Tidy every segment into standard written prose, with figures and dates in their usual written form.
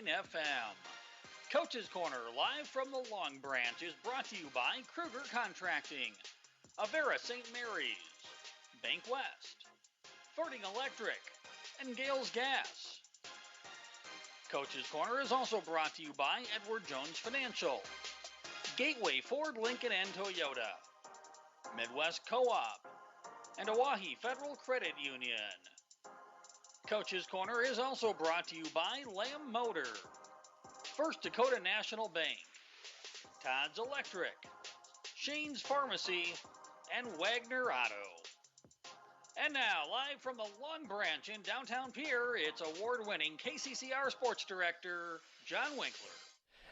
FM. Coach's Corner, live from the Long Branch, is brought to you by Kruger Contracting, Avera St. Mary's, Bank West, Fording Electric, and Gales Gas. Coach's Corner is also brought to you by Edward Jones Financial, Gateway Ford, Lincoln, and Toyota, Midwest Co-op, and Oahe Federal Credit Union. Coach's Corner is also brought to you by Lamb Motor, First Dakota National Bank, Todd's Electric, Shane's Pharmacy, and Wagner Auto. And now, live from the Long Branch in downtown Pierre, it's award-winning KCCR Sports Director, John Winkler.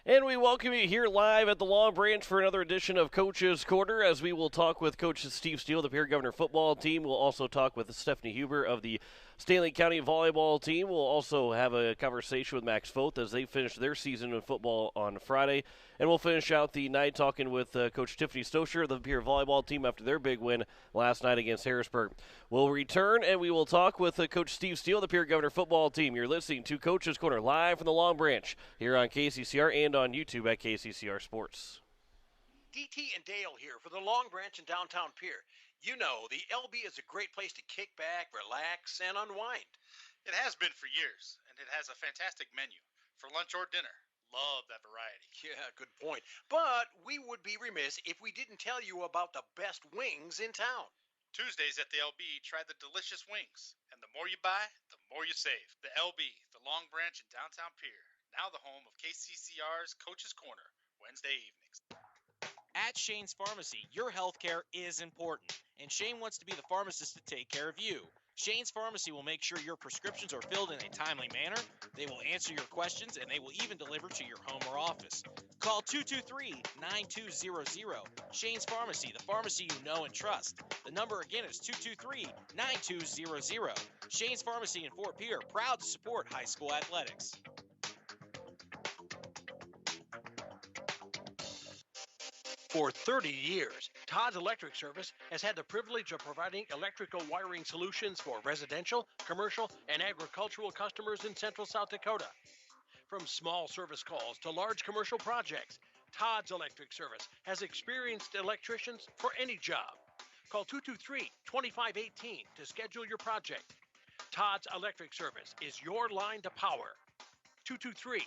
And we welcome you here live at the Long Branch for another edition of Coach's Corner, as we will talk with Coach Steve Steele, the Pierre Governor football team. We'll also talk with Stephanie Huber of the Stanley County volleyball team. We'll also have a conversation with Max Foth as they finish their season in football on Friday. And we'll finish out the night talking with Coach Tiffany Stosher of the Pierre volleyball team after their big win last night against Harrisburg. We'll return and we will talk with Coach Steve Steele, the Pierre Governor football team. You're listening to Coach's Corner live from the Long Branch here on KCCR and on YouTube at KCCR Sports. DT and Dale here for the Long Branch in downtown Pierre. You know, the LB is a great place to kick back, relax, and unwind. It has been for years, and it has a fantastic menu for lunch or dinner. Love that variety. Yeah, good point. But we would be remiss if we didn't tell you about the best wings in town. Tuesdays at the LB, try the delicious wings. And the more you buy, the more you save. The LB, the Long Branch in downtown Pierre. Now the home of KCCR's Coach's Corner, Wednesday evenings. At Shane's Pharmacy, your health care is important, and Shane wants to be the pharmacist to take care of you. Shane's Pharmacy will make sure your prescriptions are filled in a timely manner, they will answer your questions, and they will even deliver to your home or office. Call 223-9200. Shane's Pharmacy, the pharmacy you know and trust. The number again is 223-9200. Shane's Pharmacy in Fort Pierre, proud to support high school athletics. For 30 years, Todd's Electric Service has had the privilege of providing electrical wiring solutions for residential, commercial, and agricultural customers in central South Dakota. From small service calls to large commercial projects, Todd's Electric Service has experienced electricians for any job. Call 223-2518 to schedule your project. Todd's Electric Service is your line to power. 223-2518.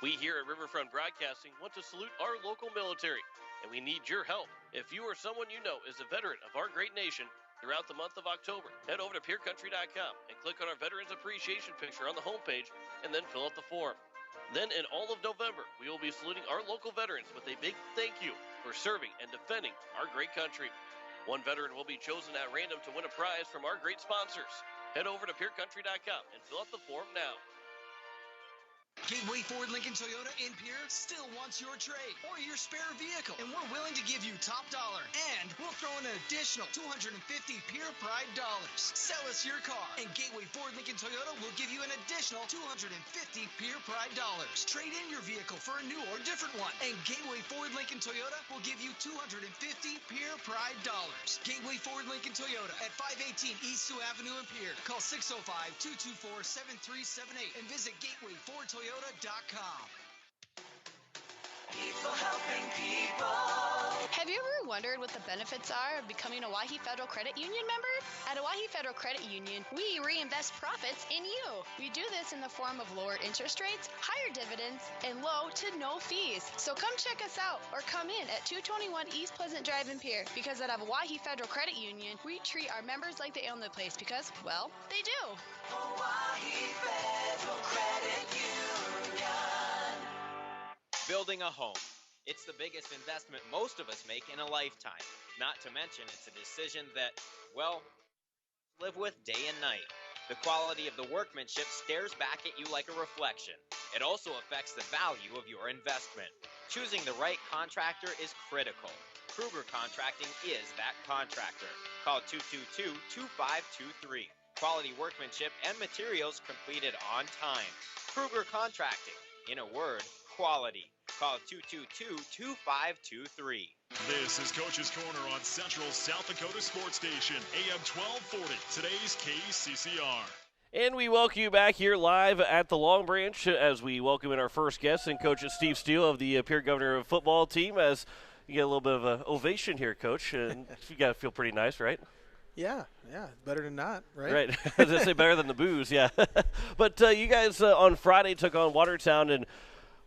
We here at Riverfront Broadcasting want to salute our local military, and we need your help. If you or someone you know is a veteran of our great nation, throughout the month of October, head over to PierreCountry.com and click on our Veterans Appreciation picture on the homepage, and then fill out the form. Then in all of November, we will be saluting our local veterans with a big thank you for serving and defending our great country. One veteran will be chosen at random to win a prize from our great sponsors. Head over to PierreCountry.com and fill out the form now. Gateway Ford Lincoln Toyota in Pierre still wants your trade or your spare vehicle, and we're willing to give you top dollar. And we'll throw in an additional $250 Pierre Pride dollars. Sell us your car, and Gateway Ford Lincoln Toyota will give you an additional $250 Pierre Pride dollars. Trade in your vehicle for a new or different one, and Gateway Ford Lincoln Toyota will give you $250 Pierre Pride dollars. Gateway Ford Lincoln Toyota at 518 East Sioux Avenue in Pierre. Call 605-224-7378 and visit GatewayFordToyota.com. People helping people. Have you ever wondered what the benefits are of becoming a Oahe Federal Credit Union member? At Oahe Federal Credit Union, we reinvest profits in you. We do this in the form of lower interest rates, higher dividends, and low to no fees. So come check us out or come in at 221 East Pleasant Drive in Pierre, because at Oahe Federal Credit Union, we treat our members like they own the place because, well, they do. Oahe Federal Credit Union. Building a home. It's the biggest investment most of us make in a lifetime. Not to mention, it's a decision that, well, live with day and night. The quality of the workmanship stares back at you like a reflection. It also affects the value of your investment. Choosing the right contractor is critical. Kruger Contracting is that contractor. Call 222-2523. Quality workmanship and materials completed on time. Kruger Contracting. In a word, quality. Call 222-2523. This is Coach's Corner on Central South Dakota Sports Station, AM 1240, today's KCCR. And we welcome you back here live at the Long Branch as we welcome in our first guest and Coach Steve Steele of the Peer Governor football team. As you get a little bit of an ovation here, Coach, and you got to feel pretty nice, right? Yeah, better than not, right? Right. As I say, better than the booze, yeah. But you guys on Friday took on Watertown, and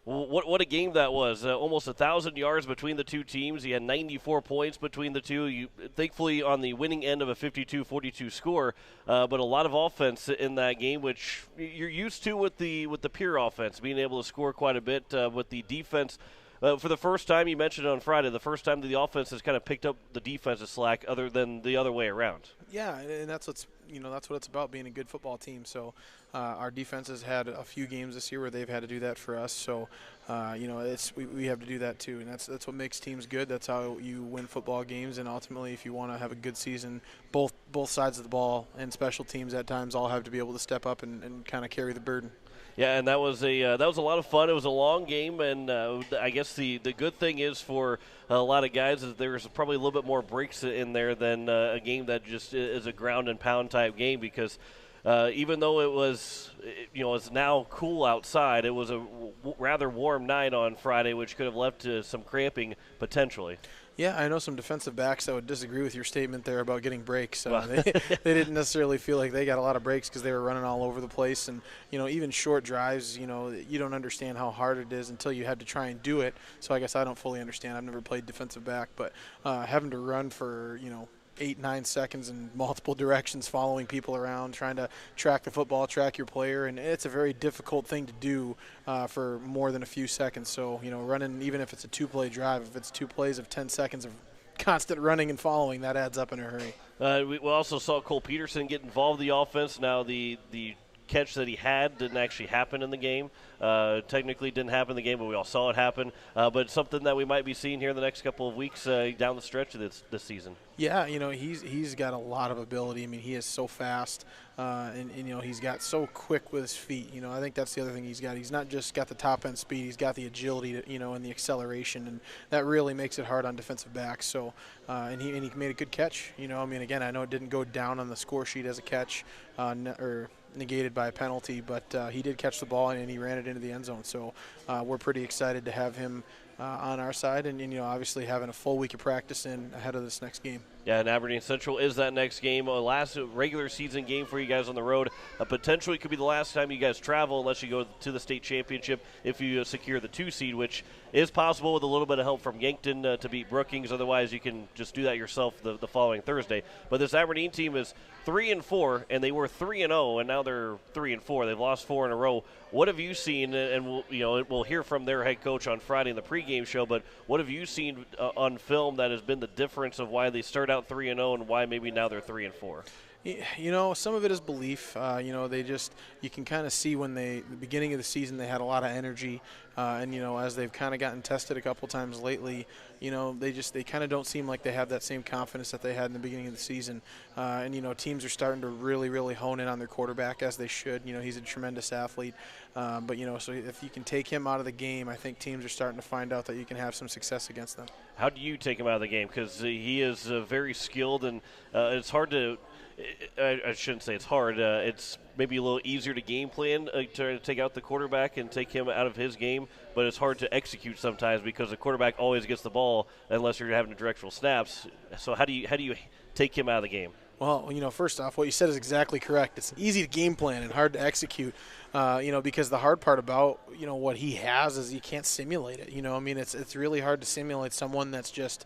what a game that was. Almost 1,000 yards between the two teams. You had 94 points between the two. You thankfully on the winning end of a 52-42 score, but a lot of offense in that game, which you're used to with the Peer offense, being able to score quite a bit with the defense. For the first time, you mentioned it on Friday, the first time that the offense has kind of picked up the defensive slack other than the other way around. Yeah, and that's what it's about, being a good football team. So our defense has had a few games this year where they've had to do that for us. So we have to do that too, and that's what makes teams good. That's how you win football games, and ultimately, if you want to have a good season, both sides of the ball and special teams at times all have to be able to step up and kind of carry the burden. Yeah, and that was a lot of fun. It was a long game, and I guess the good thing is for a lot of guys is there's probably a little bit more breaks in there than a game that just is a ground and pound type game, because even though it was, it's now cool outside, it was a rather warm night on Friday, which could have led to some cramping potentially. Yeah, I know some defensive backs that would disagree with your statement there about getting breaks. They didn't necessarily feel like they got a lot of breaks because they were running all over the place. And, even short drives, you don't understand how hard it is until you have to try and do it. So I guess I don't fully understand. I've never played defensive back. But having to run for, 8-9 seconds in multiple directions, following people around, trying to track the football, track your player, and it's a very difficult thing to do for more than a few seconds. So, running, even if it's a 2-play drive, if it's 2 plays of 10 seconds of constant running and following, that adds up in a hurry. We also saw Cole Peterson get involved in the offense. Now the catch that he had didn't actually happen in the game. Technically didn't happen in the game, but we all saw it happen. But something that we might be seeing here in the next couple of weeks down the stretch of this season. Yeah, he's got a lot of ability. I mean, he is so fast, and he's got so quick with his feet. I think that's the other thing he's got. He's not just got the top end speed; he's got the agility, and the acceleration, and that really makes it hard on defensive backs. So, and he made a good catch. Again, I know it didn't go down on the score sheet as a catch, or negated by a penalty, but he did catch the ball and he ran it into the end zone. So we're pretty excited to have him on our side, and obviously having a full week of practice in ahead of this next game. Yeah, and Aberdeen Central is that next game, last regular season game for you guys on the road. Potentially could be the last time you guys travel unless you go to the state championship if you secure the 2 seed, which is possible with a little bit of help from Yankton to beat Brookings. Otherwise, you can just do that yourself the following Thursday. But this Aberdeen team is 3-4, and they were 3-0, and now they're 3-4. They've lost 4 in a row. What have you seen? And we'll hear from their head coach on Friday in the pregame show. But what have you seen on film that has been the difference of why they start out 3-0 and why maybe now they're 3-4? Some of it is belief. You can kind of see when the beginning of the season they had a lot of energy, and as they've kind of gotten tested a couple times lately, they kind of don't seem like they have that same confidence that they had in the beginning of the season. And teams are starting to really, really hone in on their quarterback, as they should. He's a tremendous athlete, but so if you can take him out of the game, I think teams are starting to find out that you can have some success against them. How do you take him out of the game? Because he is very skilled, and it's hard to. I shouldn't say it's hard. It's maybe a little easier to game plan to take out the quarterback and take him out of his game, but it's hard to execute sometimes because the quarterback always gets the ball unless you're having directional snaps. So how do you take him out of the game? Well, first off, what you said is exactly correct. It's easy to game plan and hard to execute, because the hard part about, what he has is you can't simulate it. It's really hard to simulate someone that's just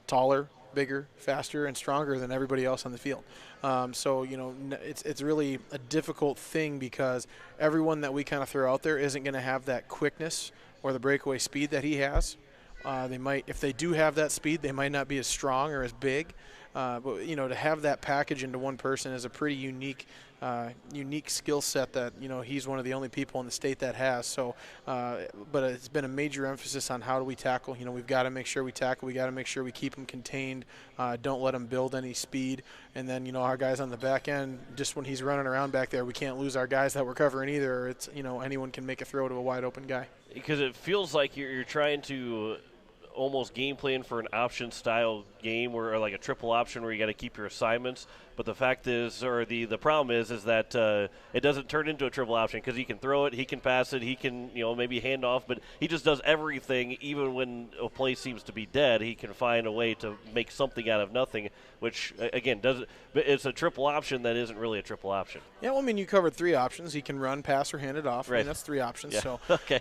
taller, bigger, faster, and stronger than everybody else on the field. It's really a difficult thing because everyone that we kind of throw out there isn't going to have that quickness or the breakaway speed that he has. They might, if they do have that speed, they might not be as strong or as big. But to have that package into one person is a pretty unique skill set that he's one of the only people in the state that has. So, but it's been a major emphasis on how do we tackle. We've got to make sure we tackle. We got to make sure we keep him contained. Don't let him build any speed. And then our guys on the back end, just when he's running around back there, we can't lose our guys that we're covering either. It's anyone can make a throw to a wide open guy. Because it feels like you're trying to almost game plan for an option style game or like a triple option where you got to keep your assignments. But the fact is, or the problem is that it doesn't turn into a triple option because he can throw it, he can pass it, he can maybe hand off, but he just does everything. Even when a play seems to be dead, he can find a way to make something out of nothing. Which again it's a triple option that isn't really a triple option. Yeah, well, I mean, you covered 3 options. He can run, pass, or hand it off. Right. I mean, that's 3 options. Yeah. So okay.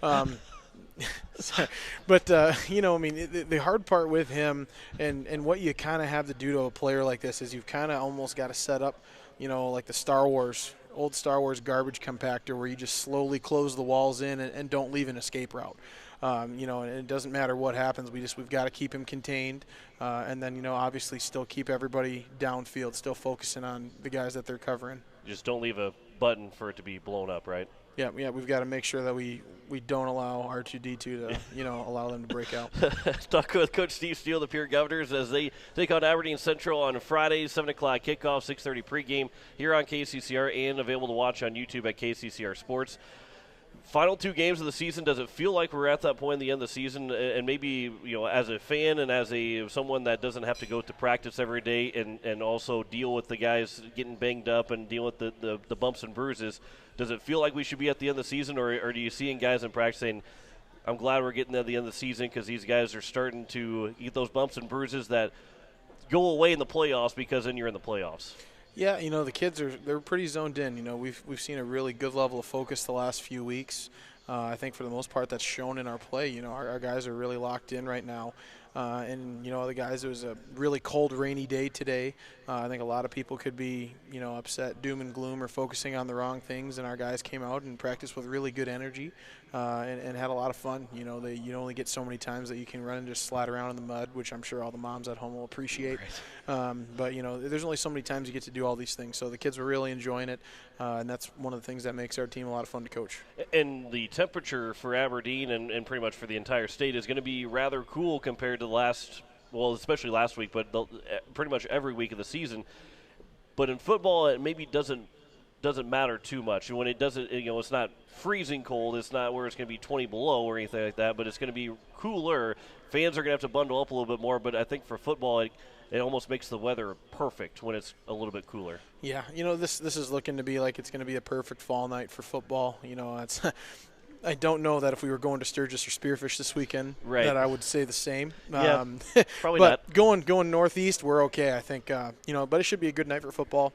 But I mean, the hard part with him and what you kind of have to do to a player like this is you've kind of almost got to set up, like the old Star Wars garbage compactor where you just slowly close the walls in and don't leave an escape route. And it doesn't matter what happens. We've got to keep him contained, and then obviously still keep everybody downfield, still focusing on the guys that they're covering. Just don't leave a button for it to be blown up, right? Yeah, we've got to make sure that we don't allow R2D2 to, allow them to break out. Talk with Coach Steve Steele, the Peer Governors, as they take on Aberdeen Central on Friday, 7 o'clock kickoff, 6:30 pregame here on KCCR and available to watch on YouTube at KCCR Sports. Final 2 games of the season, does it feel like we're at that point in the end of the season? And maybe, as a fan and as someone that doesn't have to go to practice every day and also deal with the guys getting banged up and deal with the bumps and bruises, does it feel like we should be at the end of the season, or do you see guys in practice saying, I'm glad we're getting at the end of the season because these guys are starting to eat those bumps and bruises that go away in the playoffs because then you're in the playoffs? Yeah, the kids they're pretty zoned in. We've seen a really good level of focus the last few weeks. I think for the most part that's shown in our play. Our guys are really locked in right now. And the guys, it was a really cold, rainy day today. I think a lot of people could be, upset, doom and gloom, or focusing on the wrong things. And our guys came out and practiced with really good energy and had a lot of fun. You only get so many times that you can run and just slide around in the mud, which I'm sure all the moms at home will appreciate. Right. But there's only so many times you get to do all these things. So the kids were really enjoying it, and that's one of the things that makes our team a lot of fun to coach. And the temperature for Aberdeen and pretty much for the entire state is going to be rather cool compared to especially last week, but pretty much every week of the season. But in football, it maybe doesn't matter too much. And when it doesn't, it's not freezing cold. It's not where it's going to be 20 below or anything like that, but it's going to be cooler. Fans are going to have to bundle up a little bit more, but I think for football, it almost makes the weather perfect when it's a little bit cooler. Yeah, this is looking to be like it's going to be a perfect fall night for football. It's I don't know that if we were going to Sturgis or Spearfish this weekend, right, that I would say the same. Yeah, probably but not. Going northeast, we're okay, I think. But it should be a good night for football.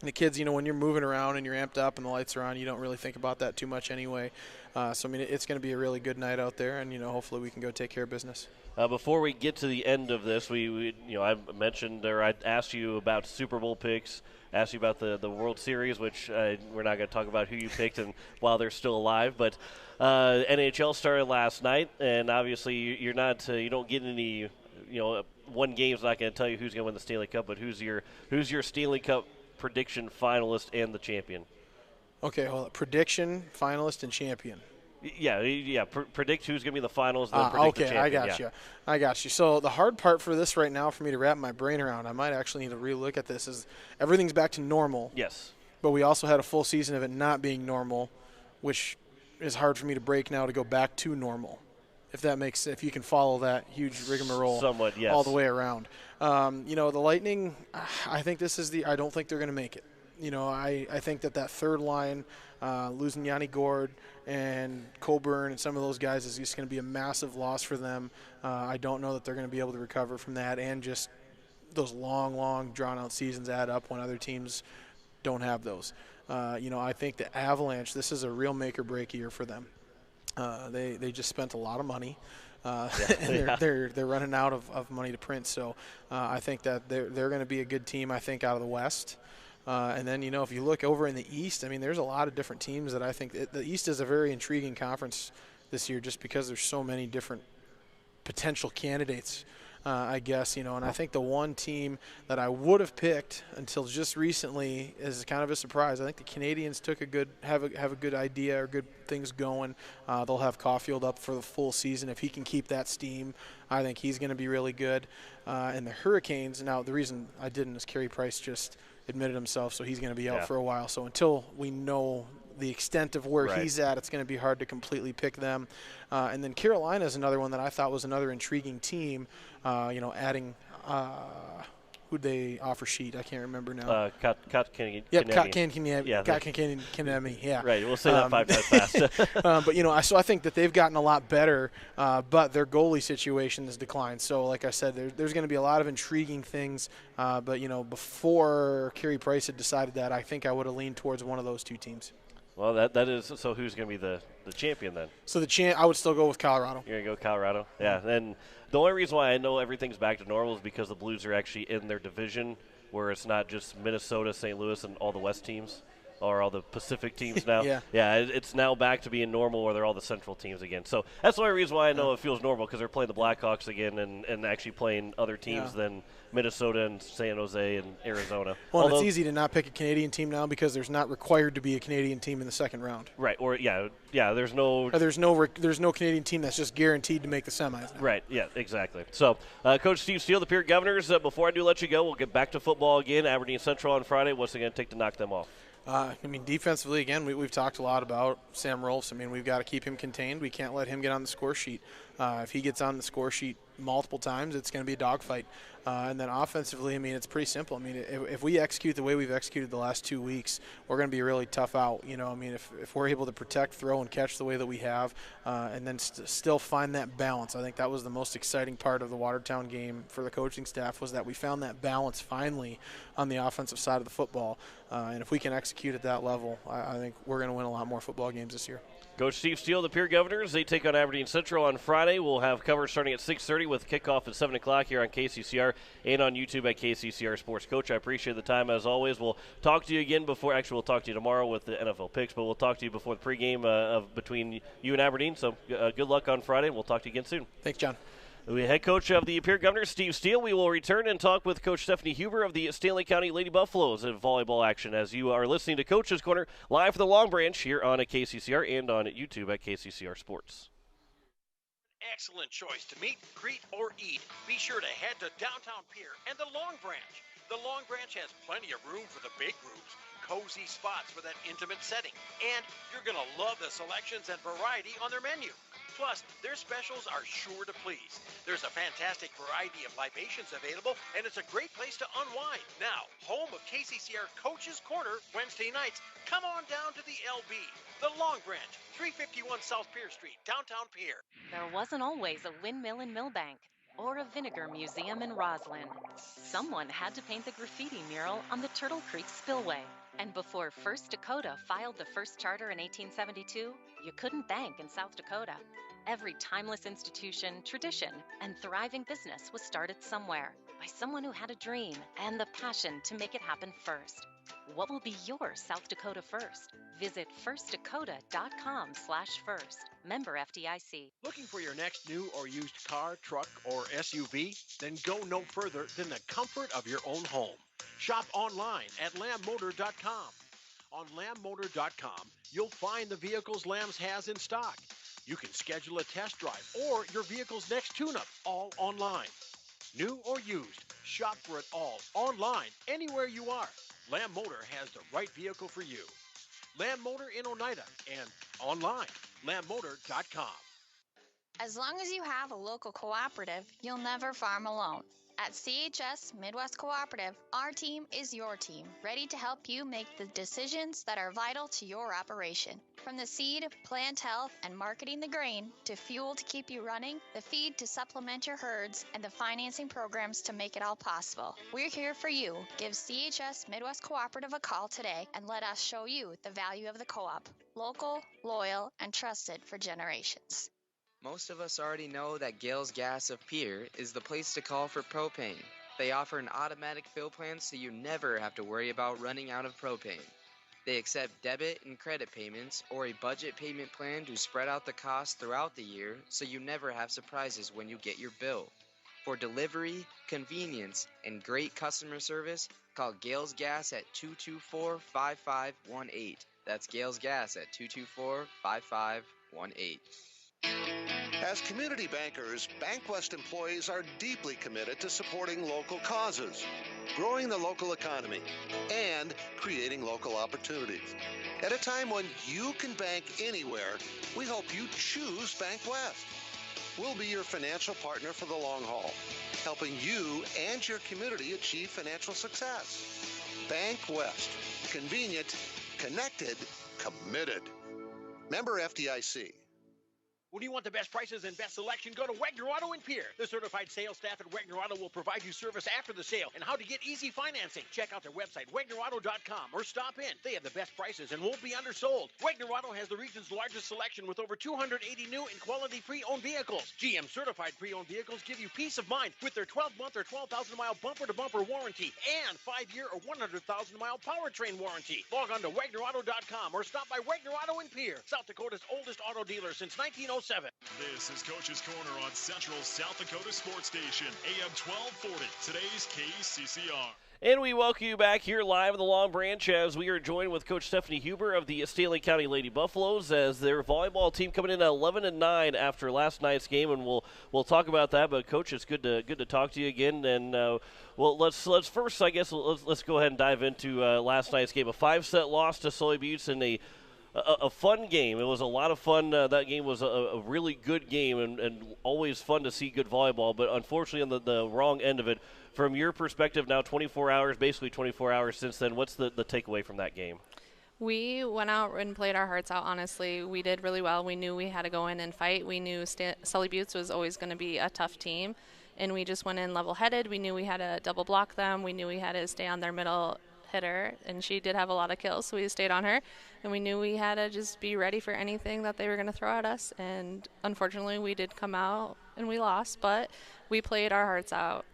The kids, when you're moving around and you're amped up and the lights are on, you don't really think about that too much anyway. It's going to be a really good night out there, and hopefully we can go take care of business. Before we get to the end of this, I mentioned, or I asked you about Super Bowl picks, asked you about the World Series, which we're not going to talk about who you picked and while they're still alive. But NHL started last night, and obviously you don't get any, one game's not going to tell you who's going to win the Stanley Cup, but who's your Stanley Cup prediction finalist and the champion? Okay, well, prediction, finalist, and champion. Yeah. Predict who's going to be the finals, then predict the champion. I got you. So the hard part for this right now for me to wrap my brain around, I might actually need to relook at this, is everything's back to normal. Yes. But we also had a full season of it not being normal, which is hard for me to break now to go back to normal. If you can follow that huge rigmarole somewhat, yes, all the way around. The Lightning, I think I don't think they're going to make it. I think that third line, losing Yanni Gord and Coburn and some of those guys is just going to be a massive loss for them. I don't know that they're going to be able to recover from that, and just those long, drawn-out seasons add up when other teams don't have those. I think the Avalanche, this is a real make-or-break year for them. They just spent a lot of money. And they're running out of money to print. So I think that they're going to be a good team, I think, out of the West. And then, if you look over in the East, I mean, there's a lot of different teams that I think the East is a very intriguing conference this year just because there's so many different potential candidates, I guess, and I think the one team that I would have picked until just recently is kind of a surprise. I think the Canadians have a good idea or good things going. They'll have Caulfield up for the full season. If he can keep that steam, I think he's going to be really good. And the Hurricanes, now the reason I didn't is Carey Price just admitted himself, so he's going to be out for a while. So until we know the extent of where he's at, it's going to be hard to completely pick them. And then Carolina is another one that I thought was another intriguing team, adding who'd they offer sheet? I can't remember now. Kotkaniemi. Yep, Kotkaniemi. Yeah. Right. We'll say that 5 times fast. So I think that they've gotten a lot better, but their goalie situation has declined. So, like I said, there's going to be a lot of intriguing things. But before Carey Price had decided that, I think I would have leaned towards one of those two teams. Well, that is – so who's going to be the champion then? So I would still go with Colorado. You're going to go Colorado? Yeah. And the only reason why I know everything's back to normal is because the Blues are actually in their division, where it's not just Minnesota, St. Louis, and all the West teams, or all the Pacific teams now. Yeah, it's now back to being normal where they're all the Central teams again. So that's the only reason why I know it feels normal, because they're playing the Blackhawks again and actually playing other teams than Minnesota and San Jose and Arizona. Well, it's easy to not pick a Canadian team now because there's not required to be a Canadian team in the second round. Right. Or there's no Canadian team that's just guaranteed to make the semis now. Right. Yeah. Exactly. So, Coach Steve Steele, the Peer Governors. Before I do let you go, we'll get back to football again. Aberdeen Central on Friday. What's it going to take to knock them off? Defensively, again, we've talked a lot about Sam Rolfs. We've got to keep him contained. We can't let him get on the score sheet. If he gets on the score sheet multiple times, it's going to be a dogfight. And then offensively, it's pretty simple. If we execute the way we've executed the last 2 weeks, we're going to be really tough out. If we're able to protect, throw, and catch the way that we have, and then still find that balance. I think that was the most exciting part of the Watertown game for the coaching staff, was that we found that balance finally on the offensive side of the football. And if we can execute at that level, I think we're going to win a lot more football games this year. Coach Steve Steele, the Peer Governors, they take on Aberdeen Central on Friday. We'll have coverage starting at 6:30 with kickoff at 7 o'clock here on KCCR and on YouTube at KCCR Sports. Coach, I appreciate the time as always. We'll talk to you again we'll talk to you tomorrow with the NFL picks, but we'll talk to you before the pregame between you and Aberdeen. So good luck on Friday, and we'll talk to you again soon. Thanks, John. The head coach of the Peer Governors, Steve Steele. We will return and talk with Coach Stephanie Huber of the Stanley County Lady Buffaloes in volleyball action, as you are listening to Coach's Corner live from the Long Branch here on KCCR and on YouTube at KCCR Sports. Excellent choice to meet, greet, or eat. Be sure to head to Downtown Pier and the Long Branch. The Long Branch has plenty of room for the big groups, cozy spots for that intimate setting, and you're going to love the selections and variety on their menu. Plus, their specials are sure to please. There's a fantastic variety of libations available, and it's a great place to unwind. Now, home of KCCR Coach's Corner, Wednesday nights, come on down to the LB, the Long Branch, 351 South Pier Street, downtown Pier. There wasn't always a windmill in Millbank or a vinegar museum in Roslyn. Someone had to paint the graffiti mural on the Turtle Creek Spillway. And before First Dakota filed the first charter in 1872, you couldn't bank in South Dakota. Every timeless institution, tradition, and thriving business was started somewhere by someone who had a dream and the passion to make it happen first. What will be your South Dakota first? Visit firstdakota.com/first. Member FDIC. Looking for your next new or used car, truck, or SUV? Then go no further than the comfort of your own home. Shop online at lambmotor.com. On lambmotor.com, you'll find the vehicles Lambs has in stock. You can schedule a test drive or your vehicle's next tune-up, all online. New or used, shop for it all online, anywhere you are. Lamb Motor has the right vehicle for you. Lamb Motor in Oneida and online, lambmotor.com. As long as you have a local cooperative, you'll never farm alone. At CHS Midwest Cooperative, our team is your team, ready to help you make the decisions that are vital to your operation. From the seed, plant health, and marketing the grain, to fuel to keep you running, the feed to supplement your herds, and the financing programs to make it all possible. We're here for you. Give CHS Midwest Cooperative a call today and let us show you the value of the co-op. Local, loyal, and trusted for generations. Most of us already know that Gales Gas of Pierre is the place to call for propane. They offer an automatic fill plan so you never have to worry about running out of propane. They accept debit and credit payments or a budget payment plan to spread out the cost throughout the year so you never have surprises when you get your bill. For delivery, convenience, and great customer service, call Gales Gas at 224-5518. That's Gales Gas at 224-5518. As community bankers, BankWest employees are deeply committed to supporting local causes, growing the local economy, and creating local opportunities. At a time when you can bank anywhere, we hope you choose BankWest. We'll be your financial partner for the long haul, helping you and your community achieve financial success. BankWest. Convenient, connected, committed. Member FDIC. When you want the best prices and best selection, go to Wegner Auto in Pierre. The certified sales staff at Wegner Auto will provide you service after the sale and how to get easy financing. Check out their website, WegnerAuto.com, or stop in. They have the best prices and won't be undersold. Wegner Auto has the region's largest selection with over 280 new and quality pre-owned vehicles. GM certified pre-owned vehicles give you peace of mind with their 12-month or 12,000-mile bumper-to-bumper warranty and 5-year or 100,000-mile powertrain warranty. Log on to WegnerAuto.com or stop by Wegner Auto in Pierre, South Dakota's oldest auto dealer since 1907. This is Coach's Corner on Central South Dakota Sports Station, AM 1240, today's KCCR. And we welcome you back here live in the Long Branch as we are joined with Coach Stephanie Huber of the Stanley County Lady Buffaloes as their volleyball team coming in at 11-9 after last night's game, and we'll talk about that. But Coach, it's good to talk to you again. And well, let's first, I guess, let's go ahead and dive into last night's game. A 5-set loss to Sully Buttes in a fun game. It was a lot of fun. That game was a really good game and always fun to see good volleyball, but unfortunately on the wrong end of it. From your perspective now, 24 hours, basically 24 hours since then, what's the takeaway from that game? We went out and played our hearts out, honestly. We did really well. We knew we had to go in and fight. We knew Sully Buttes was always going to be a tough team, and we just went in level-headed. We knew we had to double block them. We knew we had to stay on their middle hitter, and she did have a lot of kills, so we stayed on her, and we knew we had to just be ready for anything that they were going to throw at us. And unfortunately we did come out and we lost, but we played our hearts out.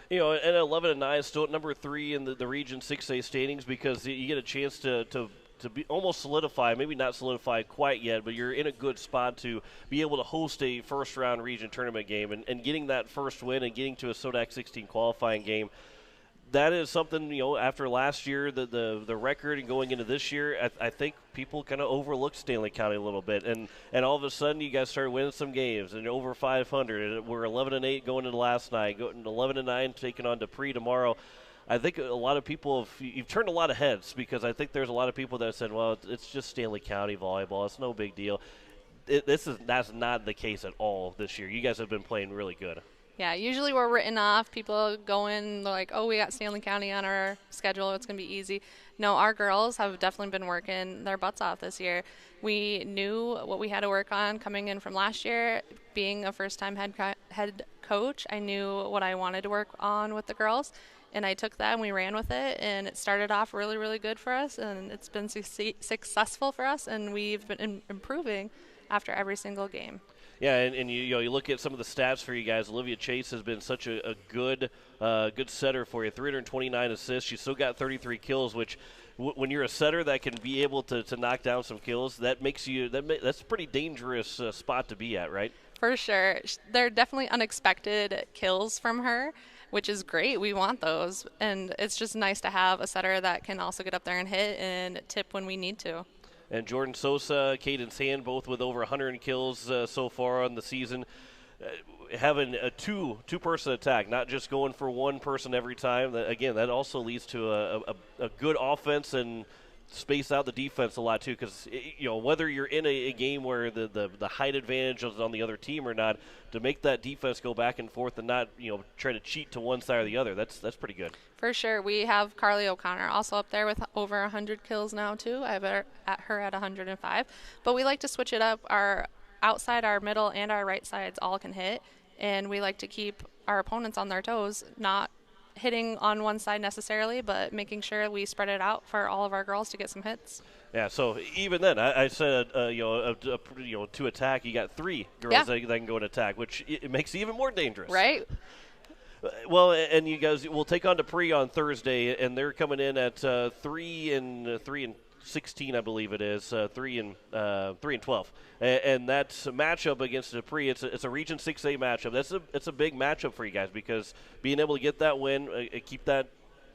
You know, and 11-9 is still at number 3 in the Region 6A standings because you get a chance to be almost solidify, maybe not solidify quite yet, but you're in a good spot to be able to host a first-round region tournament game, and getting that first win and getting to a SODAC 16 qualifying game. That is something, you know, after last year, the record and going into this year, I think people kind of overlooked Stanley County a little bit. And all of a sudden, you guys started winning some games and over 500. And we're 11-8 going into last night, going 11-9 taking on Dupree tomorrow. I think a lot of people you've turned a lot of heads because I think there's a lot of people that said, well, it's just Stanley County volleyball. It's no big deal. That's not the case at all this year. You guys have been playing really good. Yeah, usually we're written off. People go in, they're like, oh, we got Stanley County on our schedule. It's going to be easy. No, our girls have definitely been working their butts off this year. We knew what we had to work on coming in from last year. Being a first-time head coach, I knew what I wanted to work on with the girls, and I took that and we ran with it, and it started off really, really good for us, and it's been successful for us, and we've been improving after every single game. Yeah, and you look at some of the stats for you guys. Olivia Chase has been such a good setter for you. 329 assists. She's still got 33 kills, which when you're a setter that can be able to knock down some kills, that makes you that's a pretty dangerous spot to be at, right? For sure. They're definitely unexpected kills from her, which is great. We want those, and it's just nice to have a setter that can also get up there and hit and tip when we need to. And Jordan Sosa, Cadence Hand, both with over 100 kills so far on the season. Having a two-person attack, not just going for one person every time. That also leads to a good offense and space out the defense a lot too. Because whether you're in a game where the height advantage is on the other team or not, to make that defense go back and forth and not try to cheat to one side or the other, that's pretty good. For sure. We have Carly O'Connor also up there with over 100 kills now too. I have her at 105. But we like to switch it up. Our outside, our middle, and our right sides all can hit, and we like to keep our opponents on their toes, not hitting on one side necessarily, but making sure we spread it out for all of our girls to get some hits. Yeah, so even then, I said, to attack, you got 3 girls that can go and attack, which it makes it even more dangerous. Right. Well, and you guys will take on Dupree on Thursday, and they're coming in at 3-16, I believe it is, 3-12, and that's a matchup against Dupree. It's a Region 6A matchup. It's a big matchup for you guys because being able to get that win, keep that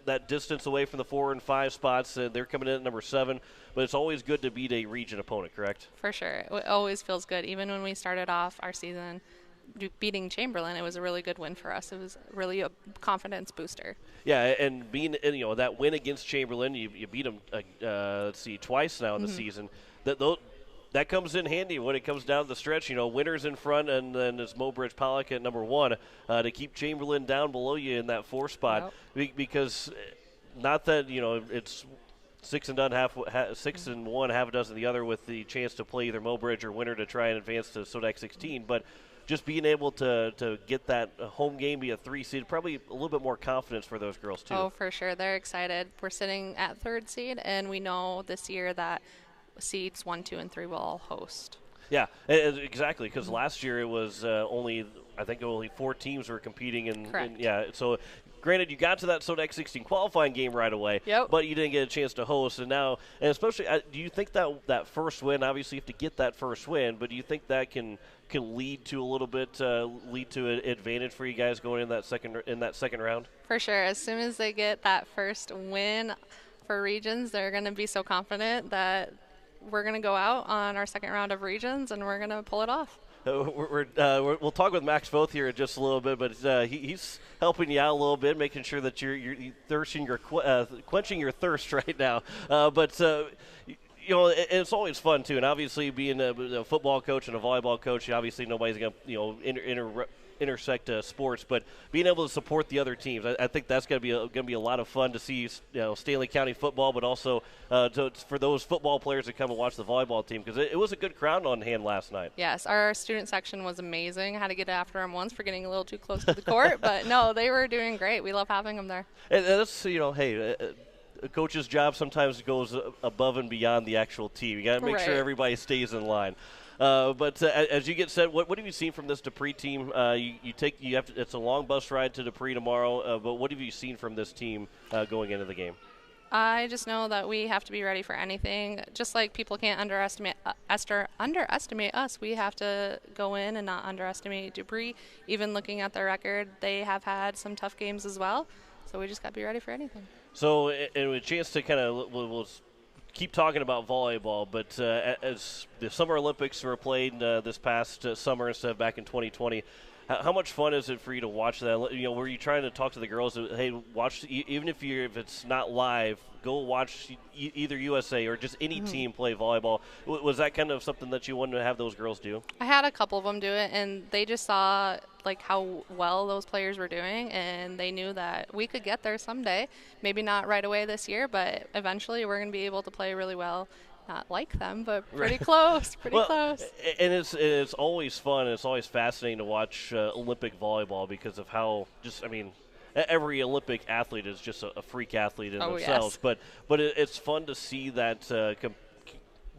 that distance away from the 4 and 5 spots. They're coming in at number 7, but it's always good to beat a region opponent, correct? For sure. It always feels good. Even when we started off our season beating Chamberlain, it was a really good win for us. It was really a confidence booster. Yeah, and being that win against Chamberlain, you beat them twice now in the season. That comes in handy when it comes down to the stretch. Winners in front, and then it's Mobridge Pollock at number 1 to keep Chamberlain down below you in that 4 spot. Yep. Because not that it's 6 and 1, half a dozen the other, with the chance to play either Mobridge or Winter to try and advance to SODAC 16, but just being able to get that home game, be a 3 seed, probably a little bit more confidence for those girls too. Oh, for sure. They're excited. We're sitting at 3rd seed, and we know this year that seeds 1, 2, and 3 will all host. Yeah, exactly, because last year it was only 4 teams were competing. Correct. So granted, you got to that SODAC 16 qualifying game right away, but you didn't get a chance to host. And especially, do you think that first win, obviously you have to get that first win, but do you think that can lead to a little bit, lead to an advantage for you guys going in that second round? For sure. As soon as they get that first win for regions, they're going to be so confident that we're going to go out on our second round of regions and we're going to pull it off. We'll talk with Max Voth here in just a little bit, but he's helping you out a little bit, making sure that you're quenching your thirst right now. It's always fun too, and obviously being a football coach and a volleyball coach, obviously nobody's going to intersect sports, but being able to support the other teams, I think that's going to be a lot of fun to see. Stanley County football, but also for those football players that come and watch the volleyball team, because it was a good crowd on hand last night. Yes, our student section was amazing. I had to get after them once for getting a little too close to the court, but no, they were doing great. We love having them there. And that's hey. A coach's job sometimes goes above and beyond the actual team. You got to make sure everybody stays in line. But as you get set, what have you seen from this Dupree team? It's a long bus ride to Dupree tomorrow. But what have you seen from this team going into the game? I just know that we have to be ready for anything. Just like people can't underestimate us, we have to go in and not underestimate Dupree. Even looking at their record, they have had some tough games as well. So we just got to be ready for anything. So, and a chance to kind of we'll keep talking about volleyball, but as the Summer Olympics were played this past summer instead of back in 2020, how much fun is it for you to watch that? Were you trying to talk to the girls? Hey, watch, even if it's not live, go watch either USA or just any team play volleyball. Was that kind of something that you wanted to have those girls do? I had a couple of them do it, and they just saw how well those players were doing, and they knew that we could get there someday. Maybe not right away this year, but eventually we're going to be able to play really well. Not like them, but pretty close, close. And it's always fun, and it's always fascinating to watch Olympic volleyball because of how every Olympic athlete is just a freak athlete in themselves. Yes. But it's fun to see that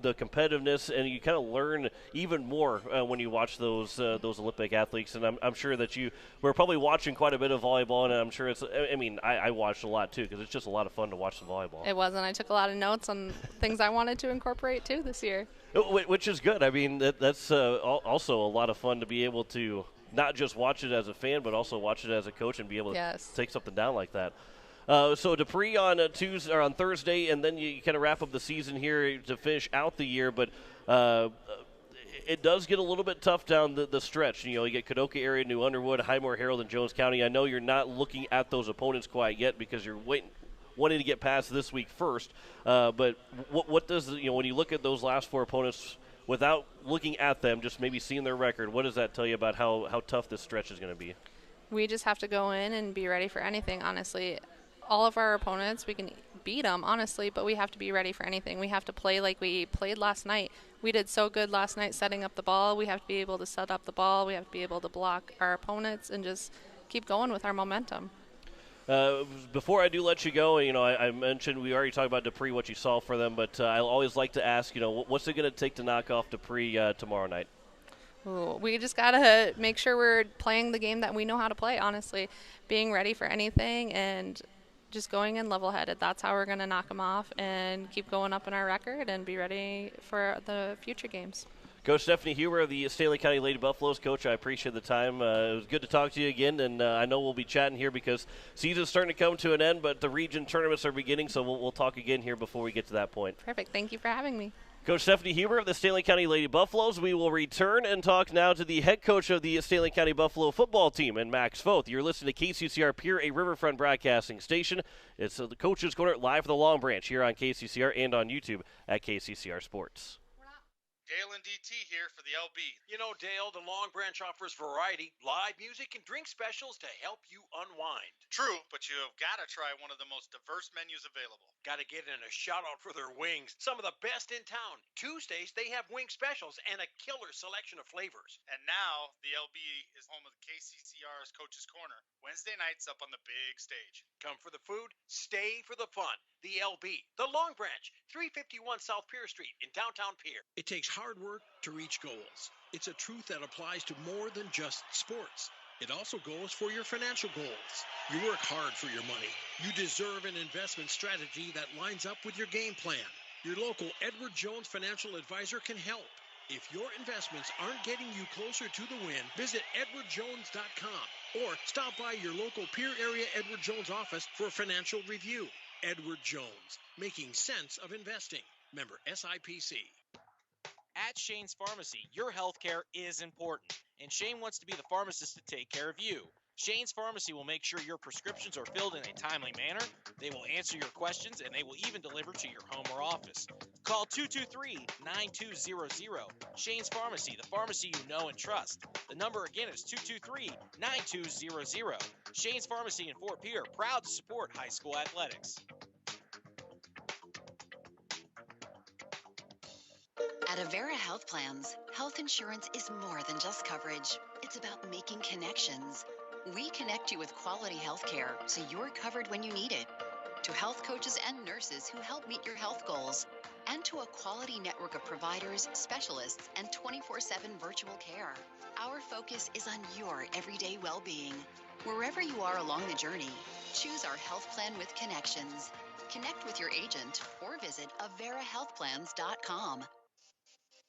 the competitiveness, and you kind of learn even more when you watch those Olympic athletes. And I'm sure that you were probably watching quite a bit of volleyball, and I'm sure I watched a lot too because it's just a lot of fun to watch the volleyball. It was, and I took a lot of notes on things I wanted to incorporate too this year. Which is good. I mean, that's also a lot of fun to be able to not just watch it as a fan, but also watch it as a coach and be able to take something down like that. So Dupree on Tuesday or on Thursday, and then you kind of wrap up the season here to finish out the year. But it does get a little bit tough down the stretch. You get Kadoka area, New Underwood, Highmore, Herald, and Jones County. I know you're not looking at those opponents quite yet because you're wanting to get past this week first. But what does when you look at those last 4 opponents without looking at them, just maybe seeing their record, what does that tell you about how tough this stretch is going to be? We just have to go in and be ready for anything, honestly. All of our opponents, we can beat them, honestly, but we have to be ready for anything. We have to play like we played last night. We did so good last night setting up the ball. We have to be able to set up the ball. We have to be able to block our opponents and just keep going with our momentum. Before I do let you go, I mentioned we already talked about Dupree, what you saw for them, but I always like to ask, what's it going to take to knock off Dupree tomorrow night? Ooh, we just got to make sure we're playing the game that we know how to play, honestly, being ready for anything and just going in level-headed. That's how we're going to knock them off and keep going up in our record and be ready for the future games. Coach Stephanie Huber of the Stanley County Lady Buffaloes. Coach, I appreciate the time. It was good to talk to you again, and I know we'll be chatting here because season's starting to come to an end, but the region tournaments are beginning, so we'll talk again here before we get to that point. Perfect. Thank you for having me. Coach Stephanie Huber of the Stanley County Lady Buffaloes. We will return and talk now to the head coach of the Stanley County Buffalo football team, and Max Foth. You're listening to KCCR Pier, a Riverfront broadcasting station. It's the Coach's Corner live from the Long Branch here on KCCR and on YouTube at KCCR Sports. Dale and DT here for the LB. You know, Dale, the Long Branch offers variety, live music, and drink specials to help you unwind. True, but you have got to try one of the most diverse menus available. Got to get in a shout out for their wings. Some of the best in town. Tuesdays, they have wing specials and a killer selection of flavors. And now, the LB is home of KCCR's Coach's Corner. Wednesday nights up on the big stage. Come for the food, stay for the fun. The LB, the Long Branch, 351 South Pier Street in downtown Pier. It takes hard work to reach goals. It's a truth that applies to more than just sports. It also goes for your financial goals. You work hard for your money. You deserve an investment strategy that lines up with your game plan. Your local Edward Jones financial advisor can help. If your investments aren't getting you closer to the win, visit edwardjones.com or stop by your local Pier area Edward Jones office for a financial review. Edward Jones, making sense of investing. Member SIPC. At Shane's Pharmacy, your health care is important, and Shane wants to be the pharmacist to take care of you. Shane's Pharmacy will make sure your prescriptions are filled in a timely manner, they will answer your questions, and they will even deliver to your home or office. Call 223-9200. Shane's Pharmacy, the pharmacy you know and trust. The number again is 223-9200. Shane's Pharmacy in Fort Pierre, proud to support high school athletics. At Avera Health Plans, health insurance is more than just coverage. It's about making connections. We connect you with quality health care so you're covered when you need it. To health coaches and nurses who help meet your health goals. And to a quality network of providers, specialists, and 24/7 virtual care. Our focus is on your everyday well-being. Wherever you are along the journey, choose our health plan with connections. Connect with your agent or visit averahealthplans.com.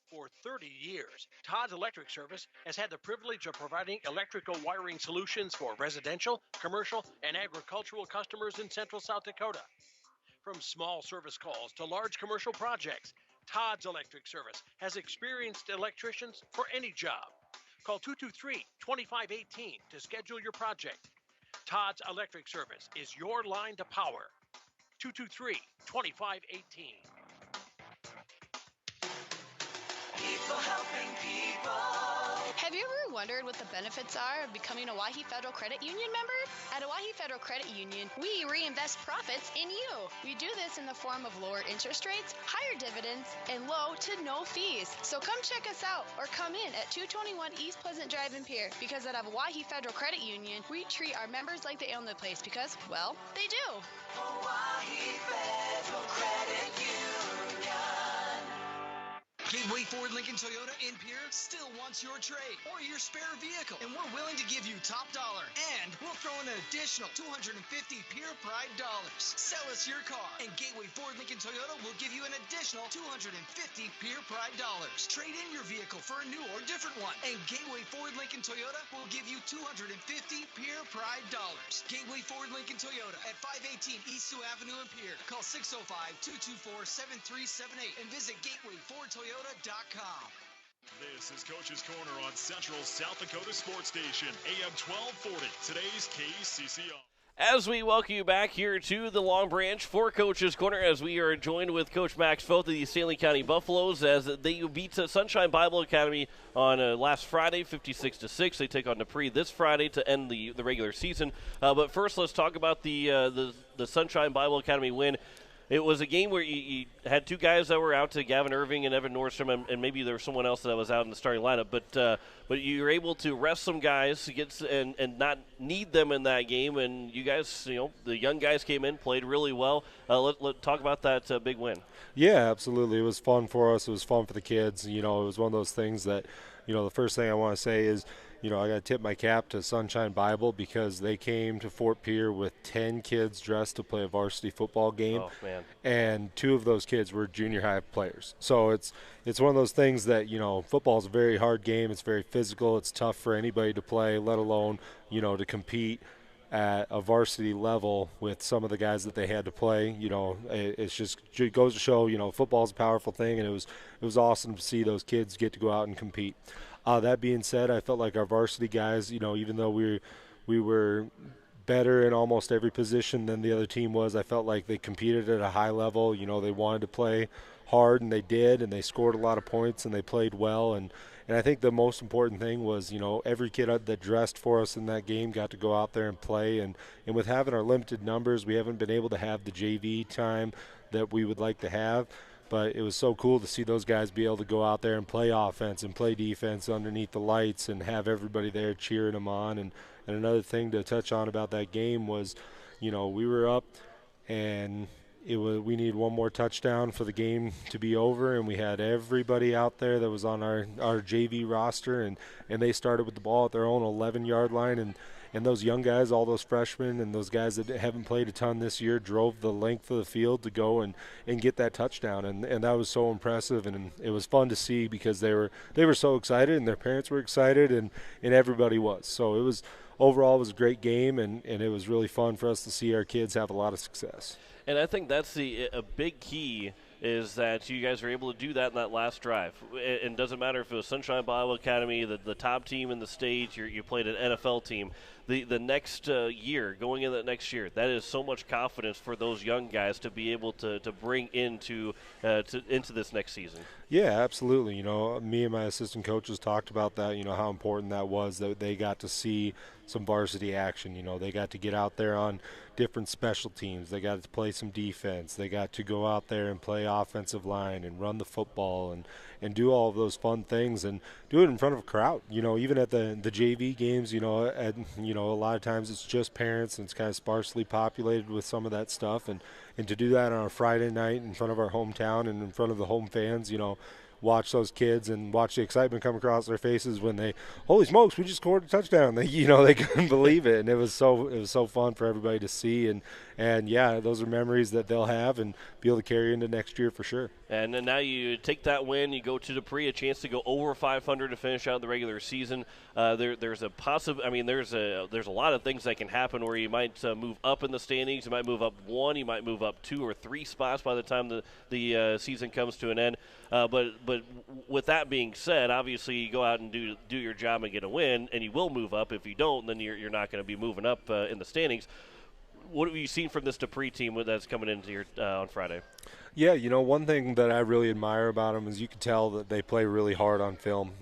For 30 years, Todd's Electric Service has had the privilege of providing electrical wiring solutions for residential, commercial, and agricultural customers in Central South Dakota. From small service calls to large commercial projects, Todd's Electric Service has experienced electricians for any job. Call 223-2518 to schedule your project. Todd's Electric Service is your line to power. 223-2518. People helping people. Have you ever wondered what the benefits are of becoming a Owyhee Federal Credit Union member? At Owyhee Federal Credit Union, we reinvest profits in you. We do this in the form of lower interest rates, higher dividends, and low to no fees. So come check us out or come in at 221 East Pleasant Drive in Pierre, because at Owyhee Federal Credit Union, we treat our members like they own the place because, well, they do. Owyhee Federal Credit Union. Gateway Ford Lincoln Toyota in Pierre still wants your trade or your spare vehicle, and we're willing to give you top dollar. And we'll throw in an additional 250 Pierre Pride dollars. Sell us your car, and Gateway Ford Lincoln Toyota will give you an additional 250 Pierre Pride dollars. Trade in your vehicle for a new or different one, and Gateway Ford Lincoln Toyota will give you 250 Pierre Pride dollars. Gateway Ford Lincoln Toyota at 518 East Sioux Avenue in Pierre. Call 605-224-7378 and visit GatewayFordToyota.com. This is Coach's Corner on Central South Dakota Sports Station, AM 1240, today's KCCR. As we welcome you back here to the Long Branch for Coach's Corner, as we are joined with Coach Max Foth of the Stanley County Buffaloes, as they beat Sunshine Bible Academy on last Friday, 56-6. They take on Dupree this Friday to end the regular season. But first, let's talk about the Sunshine Bible Academy win. It was a game where you had two guys that were out, to Gavin Irving and Evan Nordstrom, and maybe there was someone else that was out in the starting lineup. But you were able to rest some guys to get and not need them in that game. And you guys, the young guys came in, played really well. Let's talk about that big win. Yeah, absolutely. It was fun for us. It was fun for the kids. It was one of those things that, the first thing I want to say is, I got to tip my cap to Sunshine Bible because they came to Fort Pierre with 10 kids dressed to play a varsity football game. Oh, man. And 2 of those kids were junior high players. So it's one of those things that, football is a very hard game. It's very physical. It's tough for anybody to play, let alone, to compete at a varsity level with some of the guys that they had to play. It goes to show, football is a powerful thing, and it was awesome to see those kids get to go out and compete. That being said, I felt like our varsity guys, even though we were better in almost every position than the other team was, I felt like they competed at a high level. They wanted to play hard, and they did, and they scored a lot of points, and they played well. And I think the most important thing was, every kid that dressed for us in that game got to go out there and play. And with having our limited numbers, we haven't been able to have the JV time that we would like to have. But it was so cool to see those guys be able to go out there and play offense and play defense underneath the lights and have everybody there cheering them on. And another thing to touch on about that game was, we were up and we needed one more touchdown for the game to be over, and we had everybody out there that was on our JV roster, and they started with the ball at their own 11-yard line, and those young guys, all those freshmen and those guys that haven't played a ton this year, drove the length of the field to go and get that touchdown, and that was so impressive, and it was fun to see because they were so excited, and their parents were excited, and everybody was. So overall it was a great game, and it was really fun for us to see our kids have a lot of success. And I think that's a big key is that you guys are able to do that in that last drive. It doesn't matter if it was Sunshine Bible Academy, the top team in the state, you played an NFL team. The next year, going in that next year, that is so much confidence for those young guys to be able to bring into this next season. Yeah, absolutely. Me and my assistant coaches talked about that, how important that was, that they got to see some varsity action. They got to get out there on different special teams. They got to play some defense. They got to go out there and play offensive line and run the football and do all of those fun things and do it in front of a crowd. Even at the JV games, a lot of times it's just parents and it's kind of sparsely populated with some of that stuff. And to do that on a Friday night in front of our hometown and in front of the home fans, watch those kids and watch the excitement come across their faces when holy smokes, we just scored a touchdown. They couldn't believe it, and it was so fun for everybody to see. And yeah, those are memories that they'll have and be able to carry into next year for sure. And then now you take that win, you go to Dupree, a chance to go over 500 to finish out the regular season. There's a there's a lot of things that can happen where you might move up in the standings, you might move up 1, you might move up 2 or 3 spots by the time the season comes to an end. But with that being said, obviously you go out and do your job and get a win, and you will move up. If you don't, then you're not going to be moving up in the standings. What have you seen from this Dupree team that's coming into your on Friday? Yeah, one thing that I really admire about them is you can tell that they play really hard on film.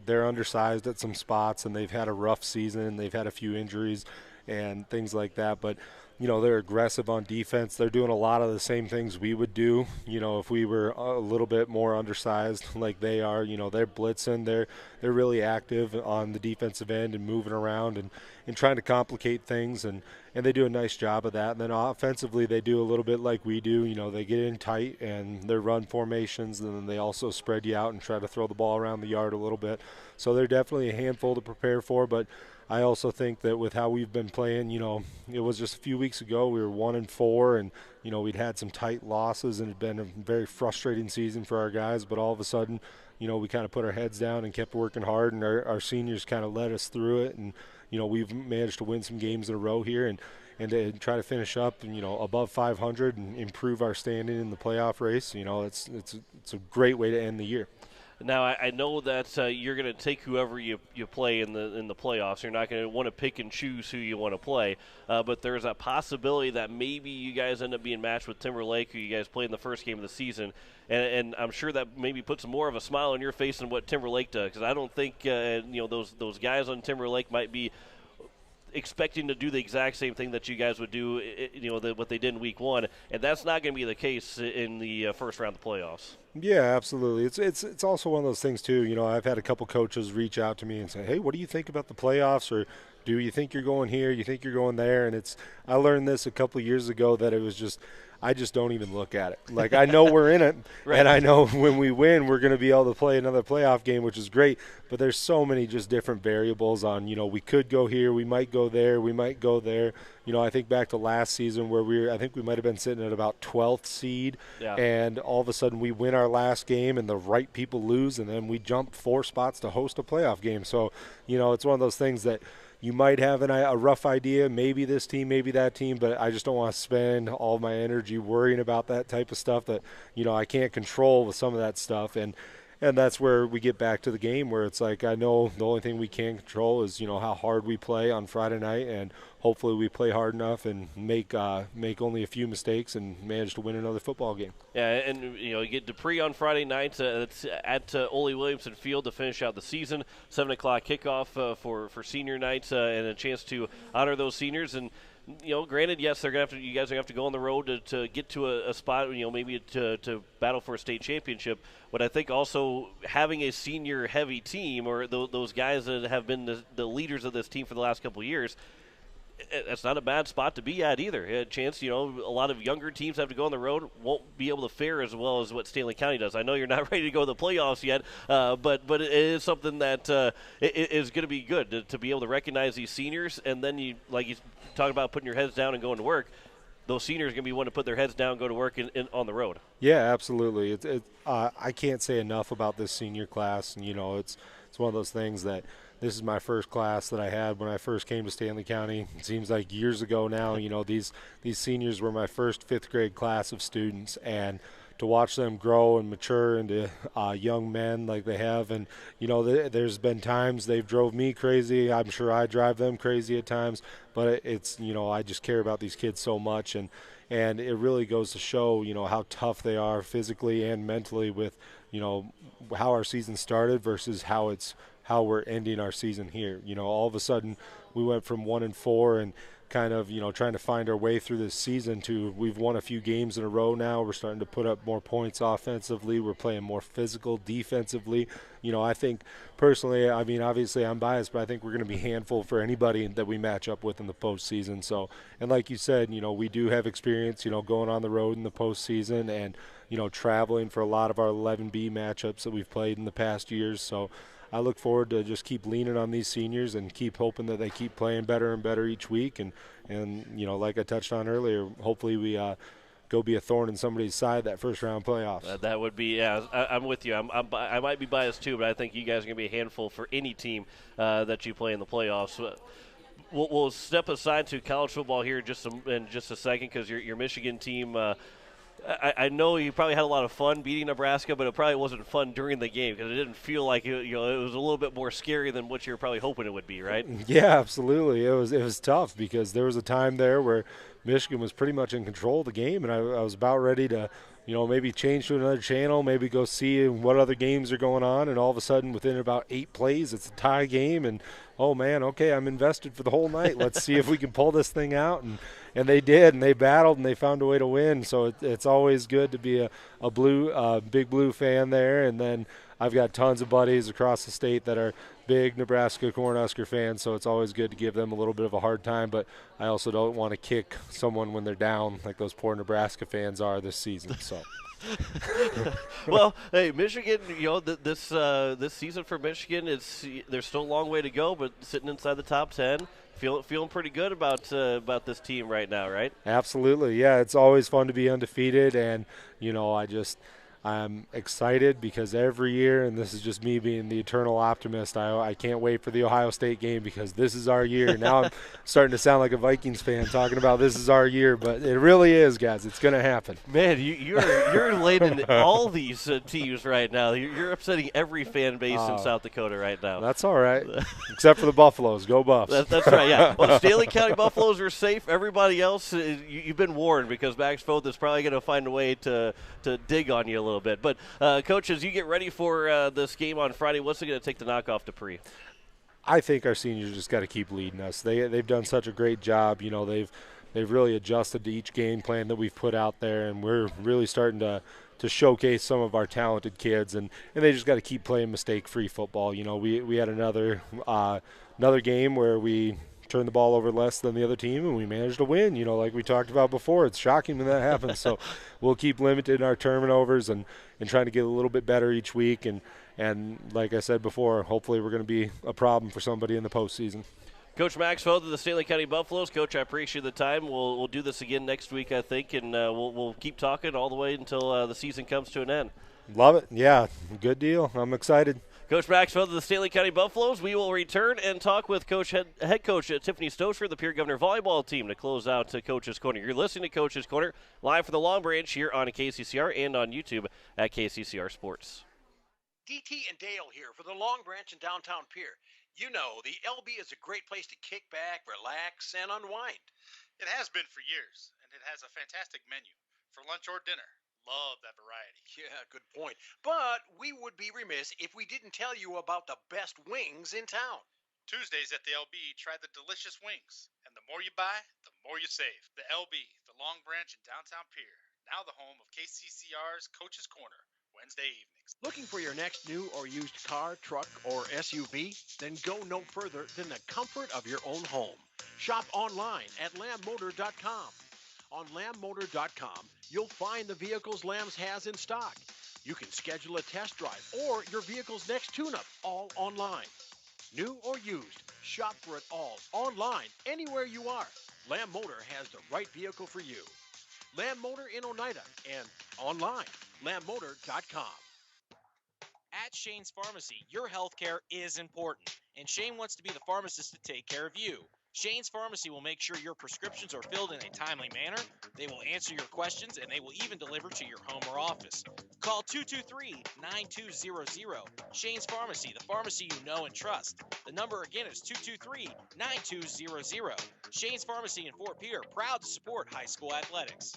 They're undersized at some spots, and they've had a rough season. They've had a few injuries and things like that, but they're aggressive on defense. They're doing a lot of the same things we would do, if we were a little bit more undersized like they are. They're blitzing. They're really active on the defensive end and moving around and trying to complicate things, and they do a nice job of that. And then offensively, they do a little bit like we do. They get in tight and they run formations, and then they also spread you out and try to throw the ball around the yard a little bit. So they're definitely a handful to prepare for, but I also think that with how we've been playing, it was just a few weeks ago we were 1-4, and we'd had some tight losses, and it had been a very frustrating season for our guys. But all of a sudden, we kind of put our heads down and kept working hard, and our seniors kind of led us through it, and we've managed to win some games in a row here, and to try to finish up, above 500 and improve our standing in the playoff race. It's a great way to end the year. Now, I know that you're going to take whoever you play in the playoffs. You're not going to want to pick and choose who you want to play, but there's a possibility that maybe you guys end up being matched with Timberlake, who you guys played in the first game of the season, and I'm sure that maybe puts more of a smile on your face than what Timberlake does, because I don't think those guys on Timberlake might be expecting to do the exact same thing that you guys would do, what they did in week 1, and that's not going to be the case in the first round of the playoffs. Yeah, absolutely. It's also one of those things too. I've had a couple coaches reach out to me and say, "Hey, what do you think about the playoffs?" Or, "Do you think you're going here? You think you're going there?" And I learned this a couple of years ago that it was just, I just don't even look at it. Like, I know we're in it, Right. and I know when we win, we're going to be able to play another playoff game, which is great. But there's so many just different variables on, we could go here, we might go there, we might go there. I think back to last season where I think we might have been sitting at about 12th seed, Yeah. and all of a sudden we win our last game and the right people lose, and then we jump 4 spots to host a playoff game. So, it's one of those things that you might have a rough idea, maybe this team, maybe that team, but I just don't want to spend all my energy worrying about that type of stuff that, I can't control with some of that stuff. And that's where we get back to the game where it's like, I know the only thing we can control is, how hard we play on Friday night, and hopefully we play hard enough and make only a few mistakes and manage to win another football game. Yeah, and you get Dupree on Friday night. It's at Ole Williamson Field to finish out the season. 7:00 kickoff for senior night and a chance to honor those seniors. And granted, yes, you guys are gonna have to go on the road to get to a spot. Maybe to battle for a state championship. But I think also having a senior-heavy team, or those guys that have been the leaders of this team for the last couple of years, that's not a bad spot to be at either. A chance, a lot of younger teams have to go on the road, won't be able to fare as well as what Stanley County does. I know you're not ready to go to the playoffs yet, but it is something that it is going to be good to be able to recognize these seniors, and then you talk about putting your heads down and going to work. Those seniors are going to be wanting to put their heads down, go to work on the road. Yeah, absolutely. I can't say enough about this senior class, and it's one of those things that this is my first class that I had when I first came to Stanley County. It seems like years ago now. These seniors were my first 5th grade class of students, and to watch them grow and mature into young men like they have. And, there's been times they've drove me crazy. I'm sure I drive them crazy at times. But it's, I just care about these kids so much. And it really goes to show, how tough they are physically and mentally with, how our season started versus how we're ending our season here. All of a sudden we went from 1-4 and kind of, trying to find our way through this season to we've won a few games in a row now. We're starting to put up more points offensively. We're playing more physical defensively. I think personally, obviously I'm biased, but I think we're going to be handful for anybody that we match up with in the postseason. So, and like you said, we do have experience, going on the road in the postseason and, traveling for a lot of our 11B matchups that we've played in the past years. So I look forward to just keep leaning on these seniors and keep hoping that they keep playing better and better each week. And like I touched on earlier, hopefully we go be a thorn in somebody's side that first round playoffs. That would be, yeah, I'm with you. I might be biased too, but I think you guys are going to be a handful for any team that you play in the playoffs. We'll step aside to college football here in just a second because your Michigan team I know you probably had a lot of fun beating Nebraska, but it probably wasn't fun during the game because it didn't feel like it was a little bit more scary than what you were probably hoping it would be, right? Yeah, absolutely. It was tough because there was a time there where Michigan was pretty much in control of the game, and I was about ready to, maybe change to another channel, maybe go see what other games are going on, and all of a sudden within about 8 plays, it's a tie game, and oh man, okay, I'm invested for the whole night. Let's see if we can pull this thing out, and they did, and they battled, and they found a way to win. So it's always good to be a big blue fan there, and then I've got tons of buddies across the state that are big Nebraska Cornhusker fans, so it's always good to give them a little bit of a hard time, but I also don't want to kick someone when they're down like those poor Nebraska fans are this season. So. Well, hey, Michigan, this season for Michigan, there's still a long way to go, but sitting inside the top 10, feeling pretty good about this team right now, right? Absolutely, yeah. It's always fun to be undefeated, and I'm excited because every year, and this is just me being the eternal optimist, I can't wait for the Ohio State game because this is our year. Now I'm starting to sound like a Vikings fan talking about this is our year, but it really is, guys. It's going to happen. Man, you're late in all these teams right now. You're upsetting every fan base in South Dakota right now. That's all right, except for the Buffaloes. Go Buffs. That's right, yeah. Well, Stanley County Buffaloes are safe. Everybody else, you've been warned because Max Foth is probably going to find a way to dig on you a little bit. But, Coach, as you get ready for this game on Friday, what's it going to take to knock off Dupree? I think our seniors just got to keep leading us. They've done such a great job. They've really adjusted to each game plan that we've put out there, and we're really starting to showcase some of our talented kids, and they just got to keep playing mistake-free football. We had another game where we turned the ball over less than the other team, and we managed to win. Like we talked about before, it's shocking when that happens. So we'll keep limiting our turnovers and trying to get a little bit better each week. And like I said before, hopefully we're going to be a problem for somebody in the postseason. Coach Max Foth of the Stanley County Buffaloes. Coach, I appreciate the time. We'll do this again next week, I think, and we'll keep talking all the way until the season comes to an end. Love it. Yeah, good deal. I'm excited. Coach Max Foth of the Stanley County Buffaloes. We will return and talk with head coach Tiffany Stosher, the Pierre Governor volleyball team, to close out Coach's Corner. You're listening to Coach's Corner live from the Long Branch here on KCCR and on YouTube at KCCR Sports. DT and Dale here for the Long Branch in downtown Pierre. You know, the LB is a great place to kick back, relax, and unwind. It has been for years, and it has a fantastic menu for lunch or dinner. Love that variety. Yeah, good point. But we would be remiss if we didn't tell you about the best wings in town. Tuesdays at the LB, try the delicious wings. And the more you buy, the more you save. The LB, the Long Branch in downtown Pierre. Now the home of KCCR's Coach's Corner, Wednesday evenings. Looking for your next new or used car, truck, or SUV? Then go no further than the comfort of your own home. Shop online at lambmotor.com. On lambmotor.com, you'll find the vehicles Lambs has in stock. You can schedule a test drive or your vehicle's next tune-up, all online. New or used, shop for it all online, anywhere you are. Lamb Motor has the right vehicle for you. Lamb Motor in Oneida and online, lambmotor.com. At Shane's Pharmacy, your health care is important, and Shane wants to be the pharmacist to take care of you. Shane's Pharmacy will make sure your prescriptions are filled in a timely manner, they will answer your questions, and they will even deliver to your home or office. Call 223-9200. Shane's Pharmacy, the pharmacy you know and trust. The number again is 223-9200. Shane's Pharmacy in Fort Pierre, proud to support high school athletics.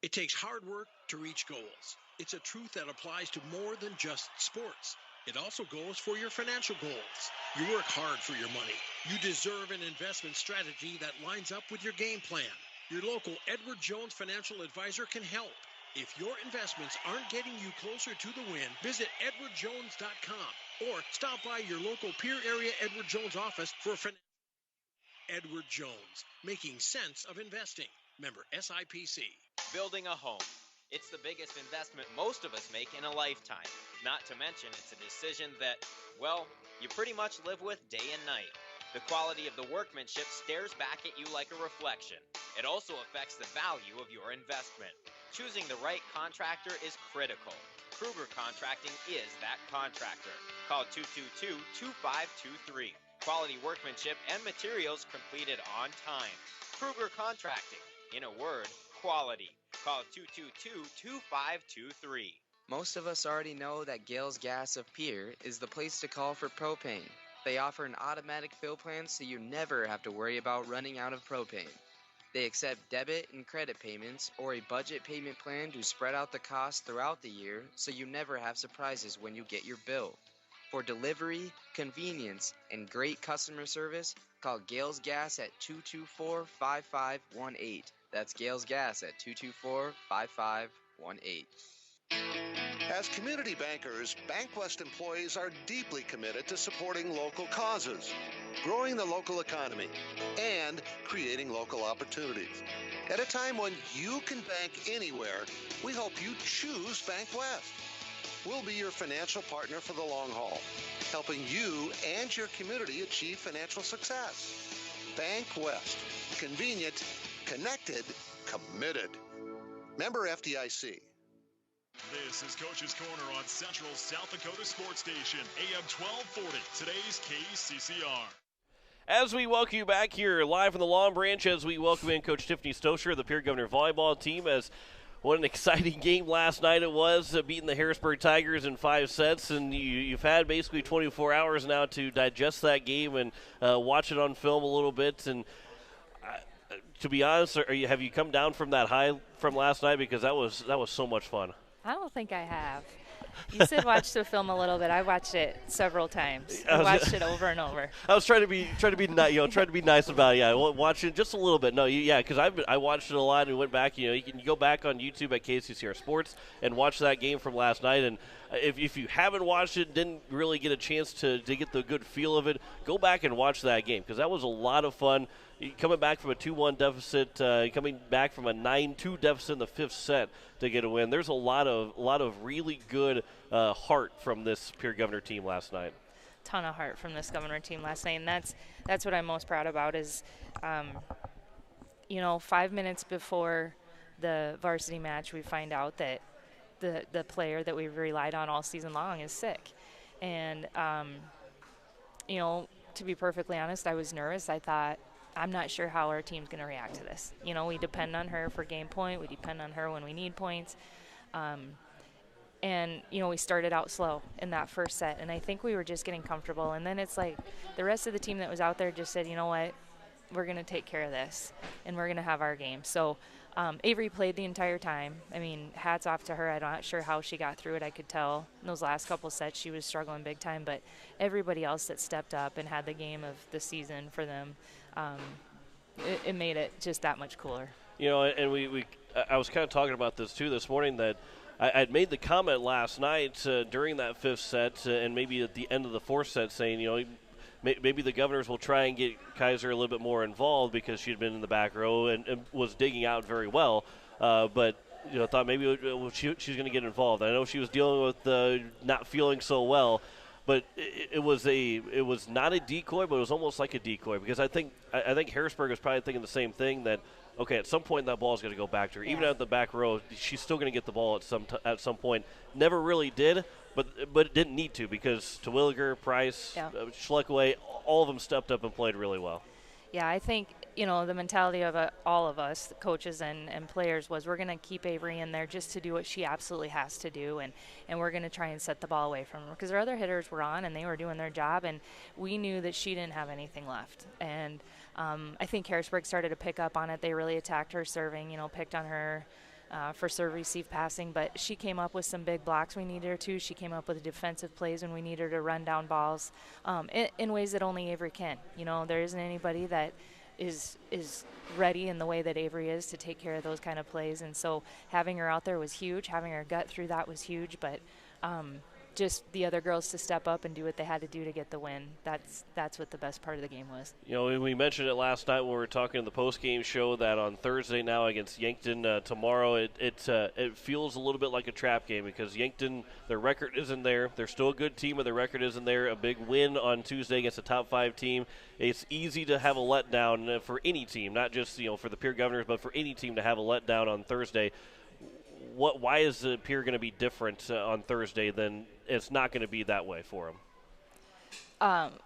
It takes hard work to reach goals. It's a truth that applies to more than just sports. It also goes for your financial goals. You work hard for your money. You deserve an investment strategy that lines up with your game plan. Your local Edward Jones financial advisor can help. If your investments aren't getting you closer to the win, visit edwardjones.com or stop by your local Pierre area Edward Jones office for Edward Jones, making sense of investing. Member SIPC. Building a home. It's the biggest investment most of us make in a lifetime. Not to mention, it's a decision that, well, you pretty much live with day and night. The quality of the workmanship stares back at you like a reflection. It also affects the value of your investment. Choosing the right contractor is critical. Kruger Contracting is that contractor. Call 222-2523. Quality workmanship and materials completed on time. Kruger Contracting. In a word, quality. Call 222-2523. Most of us already know that Gales Gas of Pierre is the place to call for propane. They offer an automatic fill plan so you never have to worry about running out of propane. They accept debit and credit payments or a budget payment plan to spread out the cost throughout the year so you never have surprises when you get your bill. For delivery, convenience, and great customer service, call Gales Gas at 224-5518. That's Gales Gas at 224-5518. As community bankers, BankWest employees are deeply committed to supporting local causes, growing the local economy, and creating local opportunities. At a time when you can bank anywhere, we hope you choose BankWest. We'll be your financial partner for the long haul, helping you and your community achieve financial success. BankWest. Convenient, connected, committed. Member FDIC. This is Coach's Corner on Central South Dakota Sports Station, AM 1240, today's KCCR. As we welcome you back here live from the Long Branch, as we welcome in Coach Tiffany Stosher of the Pierre Governor volleyball team, as what an exciting game last night it was, beating the Harrisburg Tigers in 5 sets, and you've had basically 24 hours now to digest that game and watch it on film a little bit. And to be honest, have you come down from that high from last night, because that was so much fun? I don't think I have. You said watch the film a little bit. I watched it several times. I watched it over and over. I was trying to be trying to be nice about it. Yeah, watch it just a little bit. No, because I watched it a lot and went back. You can go back on YouTube at KCCR Sports and watch that game from last night. And if you haven't watched it, didn't really get a chance to get the good feel of it, go back and watch that game because that was a lot of fun. Coming back from a 2-1 deficit, coming back from a 9-2 deficit in the fifth set to get a win. There's a lot of really good heart from this Pierre Governor team last night. Ton of heart from this Governor team last night, and that's what I'm most proud about is, 5 minutes before the varsity match, we find out that the player that we've relied on all season long is sick. And, to be perfectly honest, I was nervous. I thought, I'm not sure how our team's going to react to this. We depend on her for game point. We depend on her when we need points. And we started out slow in that first set, and I think we were just getting comfortable. And then it's like the rest of the team that was out there just said, you know what, we're going to take care of this, and we're going to have our game. So Avery played the entire time. I mean, hats off to her. I'm not sure how she got through it. I could tell in those last couple sets she was struggling big time, but everybody else that stepped up and had the game of the season for them, it made it just that much cooler. And I was kind of talking about this too this morning that I'd made the comment last night during that fifth set and maybe at the end of the fourth set saying, maybe the Governors will try and get Kaiser a little bit more involved because she'd been in the back row and was digging out very well. But thought maybe she's going to get involved. I know she was dealing with not feeling so well, but it was not a decoy, but it was almost like a decoy because I think Harrisburg was probably thinking the same thing that. Okay, at some point that ball is going to go back to her. Yeah. Even at the back row, she's still going to get the ball at some point. Never really did, but it didn't need to because Terwilliger, Price, Schleckaway, all of them stepped up and played really well. Yeah, I think the mentality of all of us, the coaches and players, was we're going to keep Avery in there just to do what she absolutely has to do, and we're going to try and set the ball away from her because our other hitters were on and they were doing their job, and we knew that she didn't have anything left. And I think Harrisburg started to pick up on it. They really attacked her serving, picked on her for serve, receive, passing. But she came up with some big blocks we needed her to. She came up with defensive plays when we needed her to run down balls in ways that only Avery can. There isn't anybody that is ready in the way that Avery is to take care of those kind of plays. And so having her out there was huge. Having her gut through that was huge. But just the other girls to step up and do what they had to do to get the win. That's what the best part of the game was. We mentioned it last night when we were talking in the post-game show that on Thursday now against Yankton tomorrow, it feels a little bit like a trap game because Yankton, their record isn't there. They're still a good team, but their record isn't there. A big win on Tuesday against a top 5 team. It's easy to have a letdown for any team, not just for the Pierre Governors, but for any team to have a letdown on Thursday. Why is Pierre going to be different on Thursday than it's not going to be that way for him?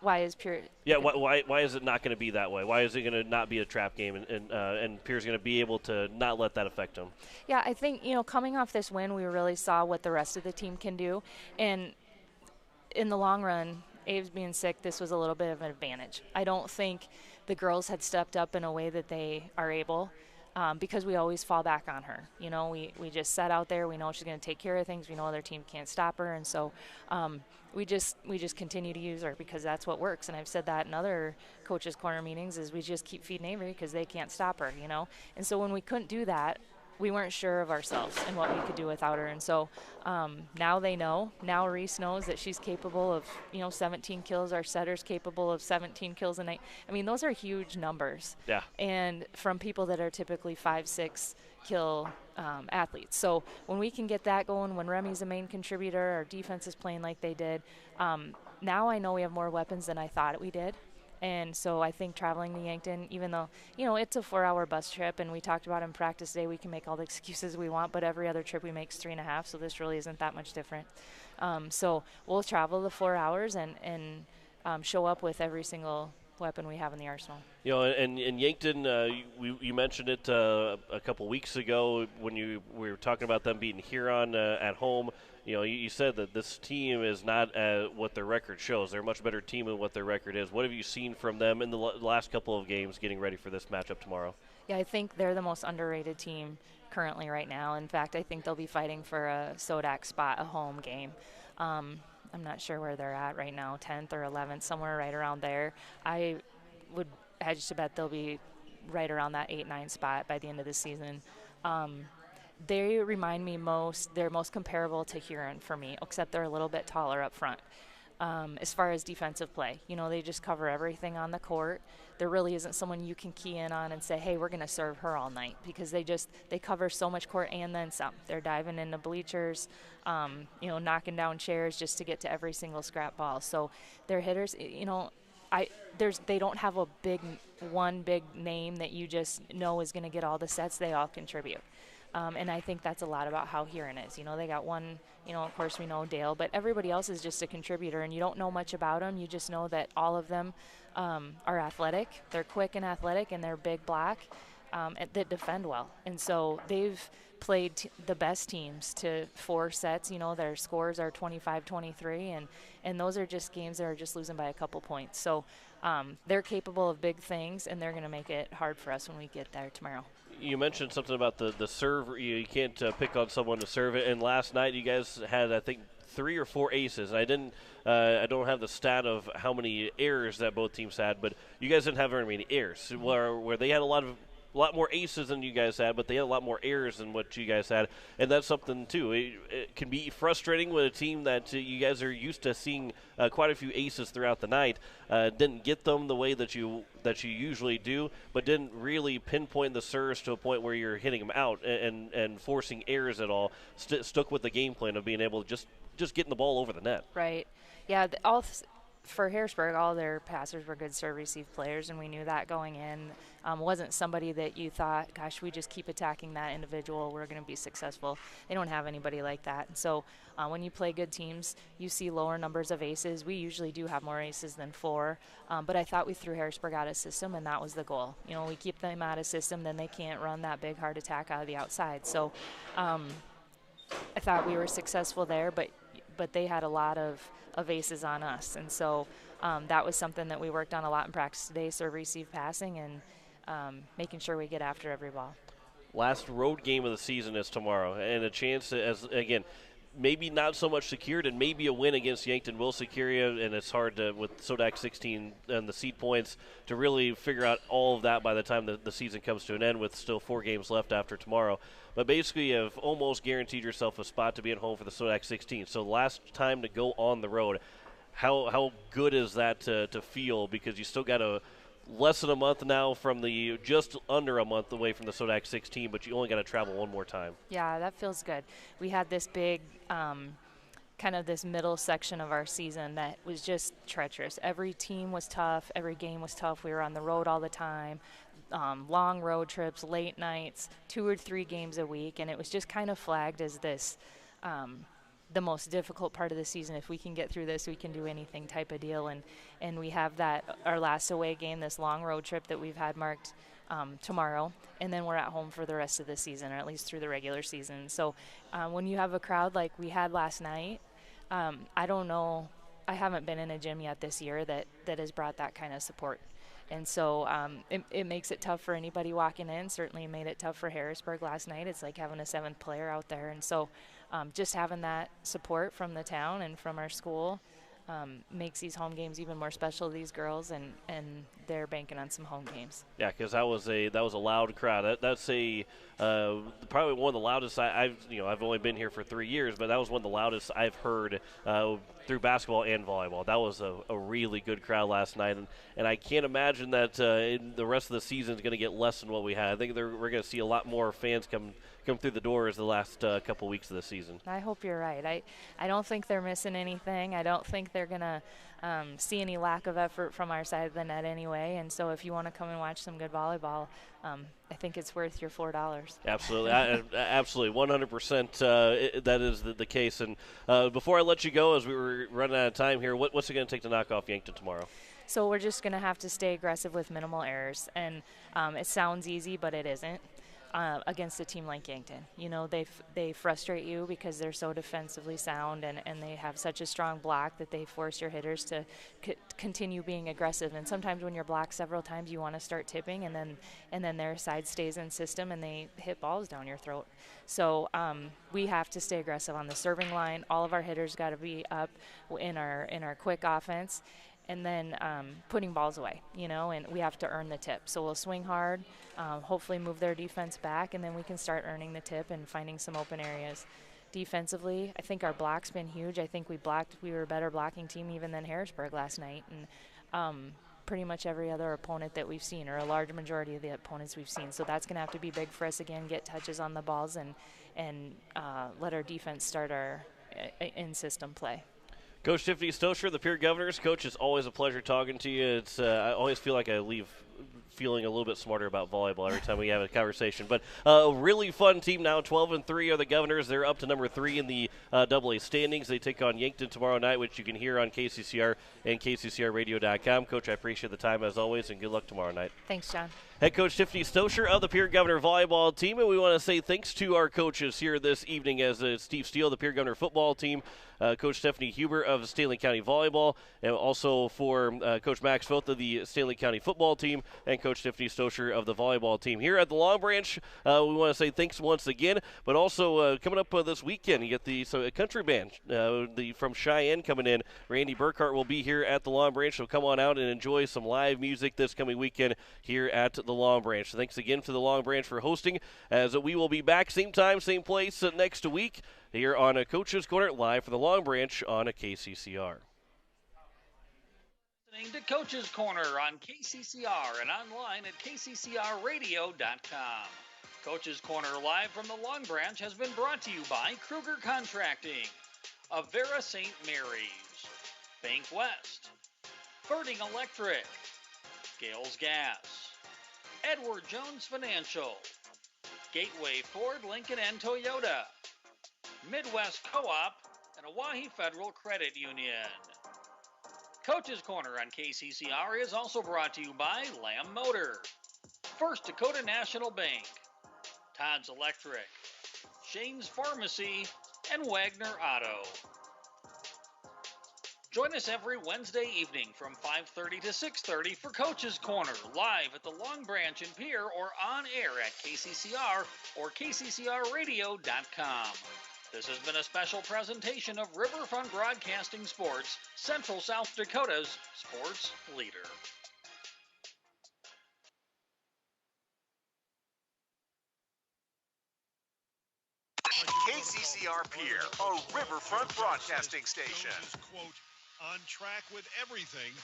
Why is Pierre? Yeah, why is it not going to be that way? Why is it going to not be a trap game and Pierre's going to be able to not let that affect him? Yeah, I think, coming off this win, we really saw what the rest of the team can do. And in the long run, Abe's being sick, this was a little bit of an advantage. I don't think the girls had stepped up in a way that they are able. Because we always fall back on her. We just set out there. We know she's going to take care of things. We know their team can't stop her. And so we just continue to use her because that's what works. And I've said that in other coaches' corner meetings is we just keep feeding Avery because they can't stop her, And so when we couldn't do that, we weren't sure of ourselves and what we could do without her. And so now they know. Now Reese knows that she's capable of, 17 kills. Our setter's capable of 17 kills a night. I mean, those are huge numbers. Yeah. And from people that are typically 5-6 kill athletes. So when we can get that going, when Remy's a main contributor, our defense is playing like they did, now I know we have more weapons than I thought we did. And so I think traveling to Yankton, even though, it's a 4-hour bus trip, and we talked about in practice today, we can make all the excuses we want, but every other trip we make is 3.5, so this really isn't that much different. So we'll travel the 4 hours and show up with every single weapon we have in the arsenal. And Yankton, you mentioned it a couple weeks ago when we were talking about them beating Huron at home. You said that this team is not what their record shows. They're a much better team than what their record is. What have you seen from them in the last couple of games getting ready for this matchup tomorrow? Yeah, I think they're the most underrated team currently right now. In fact, I think they'll be fighting for a Sodak spot, a home game. I'm not sure where they're at right now, 10th or 11th, somewhere right around there. I would hedge to bet they'll be right around that 8-9 spot by the end of the season. They remind me they're most comparable to Huron for me, except they're a little bit taller up front. As far as defensive play, they just cover everything on the court. There really isn't someone you can key in on and say, hey, we're going to serve her all night, because they cover so much court and then some. They're diving into bleachers, knocking down chairs just to get to every single scrap ball. So their hitters, they don't have one big name that you just know is going to get all the sets. They all contribute. And I think that's a lot about how Huron is. They got one, of course we know Dale, but everybody else is just a contributor, and you don't know much about them. You just know that all of them are athletic. They're quick and athletic, and they're big black that defend well. And so they've played the best teams to 4 sets. Their scores are 25-23, and those are just games that are just losing by a couple points. So they're capable of big things, and they're going to make it hard for us when we get there tomorrow. You mentioned something about the serve. You can't pick on someone to serve it. And last night you guys had, I think, 3 or 4 aces. I don't have the stat of how many errors that both teams had, but you guys didn't have very many errors. Where they had a lot more aces than you guys had, but they had a lot more errors than what you guys had, and that's something too. It can be frustrating with a team that you guys are used to seeing quite a few aces throughout the night. Didn't get them the way that you usually do, but didn't really pinpoint the serves to a point where you're hitting them out and forcing errors at all. Stuck with the game plan of being able to just getting the ball over the net. Right. Yeah. For Harrisburg, all their passers were good serve-receive players, and we knew that going in. Wasn't somebody that you thought, gosh, we just keep attacking that individual, we're going to be successful. They don't have anybody like that. And so when you play good teams, you see lower numbers of aces. We usually do have more aces than 4, but I thought we threw Harrisburg out of system, and that was the goal. We keep them out of system, then they can't run that big, hard attack out of the outside. So I thought we were successful there, but they had a lot of aces on us, and so that was something that we worked on a lot in practice today, serve, receive, passing, and making sure we get after every ball. Last road game of the season is tomorrow, and a chance to, again, maybe not so much secured, and maybe a win against Yankton will secure you, and it's hard to, with Sodak 16 and the seed points, to really figure out all of that by the time the season comes to an end, with still 4 games left after tomorrow. But basically, you have almost guaranteed yourself a spot to be at home for the Sodak 16. So last time to go on the road, how good is that to feel? Because you still got less than a month now from just under a month away from the Sodak 16, but you only got to travel one more time. Yeah, that feels good. We had this big kind of this middle section of our season that was just treacherous. Every team was tough. Every game was tough. We were on the road all the time. Long road trips, late nights, 2 or 3 games a week, and it was just kind of flagged as this the most difficult part of the season. If we can get through this, we can do anything type of deal, and we have our last away game, this long road trip that we've had marked tomorrow, and then we're at home for the rest of the season, or at least through the regular season. So when you have a crowd like we had last night, I don't know, I haven't been in a gym yet this year that has brought that kind of support. And so it makes it tough for anybody walking in. Certainly made it tough for Harrisburg last night. It's like having a 7th player out there. And so just having that support from the town and from our school makes these home games even more special to these girls, and they're banking on some home games. Yeah, because that was a loud crowd. That's probably one of the loudest I've only been here for 3 years, but that was one of the loudest I've heard through basketball and volleyball. That was a really good crowd last night, and I can't imagine that the rest of the season is going to get less than what we had. I think we're going to see a lot more fans come through the doors the last couple weeks of the season. I hope you're right. I don't think they're missing anything. I don't think they're going to see any lack of effort from our side of the net anyway. And so if you want to come and watch some good volleyball, I think it's worth your $4. Absolutely. Absolutely. 100% that is the case. And before I let you go, as we were running out of time here, what's it going to take to knock off Yankton tomorrow? So we're just going to have to stay aggressive with minimal errors. And it sounds easy, but it isn't. against a team like Yankton. You know, they frustrate you because they're so defensively sound, and they have such a strong block that they force your hitters to continue being aggressive. And sometimes when you're blocked several times, you want to start tipping, and then their side stays in system and they hit balls down your throat. So we have to stay aggressive on the serving line. All of our hitters got to be up in our quick offense, and then putting balls away, you know, and we have to earn the tip. So we'll swing hard, hopefully move their defense back, and then we can start earning the tip and finding some open areas. Defensively, I think our block's been huge. I think we were a better blocking team even than Harrisburg last night, and pretty much every other opponent that we've seen, or a large majority of the opponents we've seen. So that's going to have to be big for us again, get touches on the balls and let our defense start our in-system play. Coach Tiffany Stosher, the Peer Governors. Coach, it's always a pleasure talking to you. It's I always feel like I leave feeling a little bit smarter about volleyball every time we have a conversation. But a really fun team now. 12-3 are the Governors. They're up to number 3 in the AA standings. They take on Yankton tomorrow night, which you can hear on KCCR and KCCRradio.com. Coach, I appreciate the time as always, and good luck tomorrow night. Thanks, John. Head coach Tiffany Stosher of the Peer Governor volleyball team, and we want to say thanks to our coaches here this evening as Steve Steele, the Peer Governor football team, Coach Stephanie Huber of Stanley County Volleyball, and also for Coach Max Foth of the Stanley County football team, and Coach Tiffany Stosher of the volleyball team. Here at the Long Branch, we want to say thanks once again, but also coming up this weekend, you get a country band from Cheyenne coming in. Randy Burkhart will be here at the Long Branch, so come on out and enjoy some live music this coming weekend here at the Long Branch. So thanks again to the Long Branch for hosting, as we will be back same time, same place next week here on a Coach's Corner live for the Long Branch on a KCCR. Listening to Coach's Corner on KCCR and online at kccrradio.com. Coach's Corner live from the Long Branch has been brought to you by Kruger Contracting, Avera St. Mary's, Bank West, Birding Electric, Gales Gas, Edward Jones Financial, Gateway Ford, Lincoln and Toyota, Midwest Co-op, and Owyhee Federal Credit Union. Coach's Corner on KCCR is also brought to you by Lamb Motor, First Dakota National Bank, Todd's Electric, Shane's Pharmacy, and Wagner Auto. Join us every Wednesday evening from 5:30 to 6:30 for Coach's Corner, live at the Long Branch in Pierre or on air at KCCR or KCCRradio.com. This has been a special presentation of Riverfront Broadcasting Sports, Central South Dakota's sports leader. KCCR Pier, a Riverfront Broadcasting station. Quote, on track with everything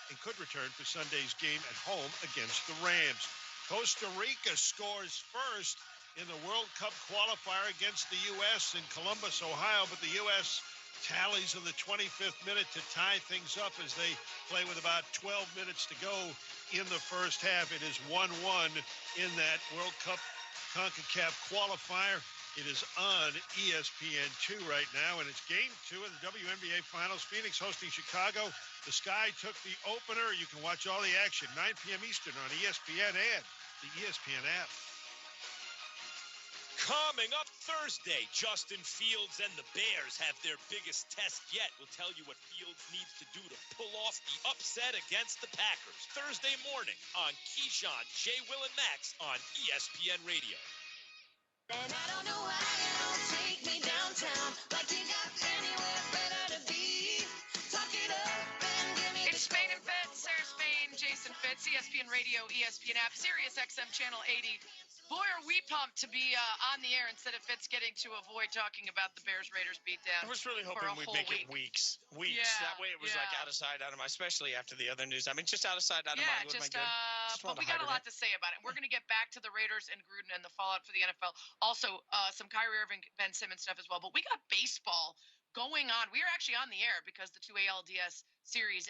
and could return for Sunday's game at home against the Rams. Costa Rica scores first in the World Cup qualifier against the U.S. in Columbus, Ohio, but the U.S. tallies in the 25th minute to tie things up as they play with about 12 minutes to go in the first half. It is 1-1 in that World Cup CONCACAF qualifier. It is on ESPN2 right now, and it's Game 2 of the WNBA Finals. Phoenix hosting Chicago. The Sky took the opener. You can watch all the action, 9 p.m. Eastern on ESPN and the ESPN app. Coming up Thursday, Justin Fields and the Bears have their biggest test yet. We'll tell you what Fields needs to do to pull off the upset against the Packers. Thursday morning on Keyshawn, J. Will, and Max on ESPN Radio. And I don't know why you don't take me downtown like you got anywhere better to be. Talk it up and give me It's Spain and Fitz, Sarah Spain, Jason Fitz, ESPN Radio, ESPN app, Sirius XM Channel 80. Boy, are we pumped to be on the air instead of Fitz getting to avoid talking about the Bears-Raiders beatdown. I was really hoping we'd make it weeks. Yeah, that way it was like out of sight, out of mind, especially after the other news. I mean, just out of sight, out of mind would have been good. But we got a lot to say about it. We're going to get back to the Raiders and Gruden and the fallout for the NFL. Also, some Kyrie Irving, Ben Simmons stuff as well. But we got baseball going on. We are actually on the air because the two ALDS series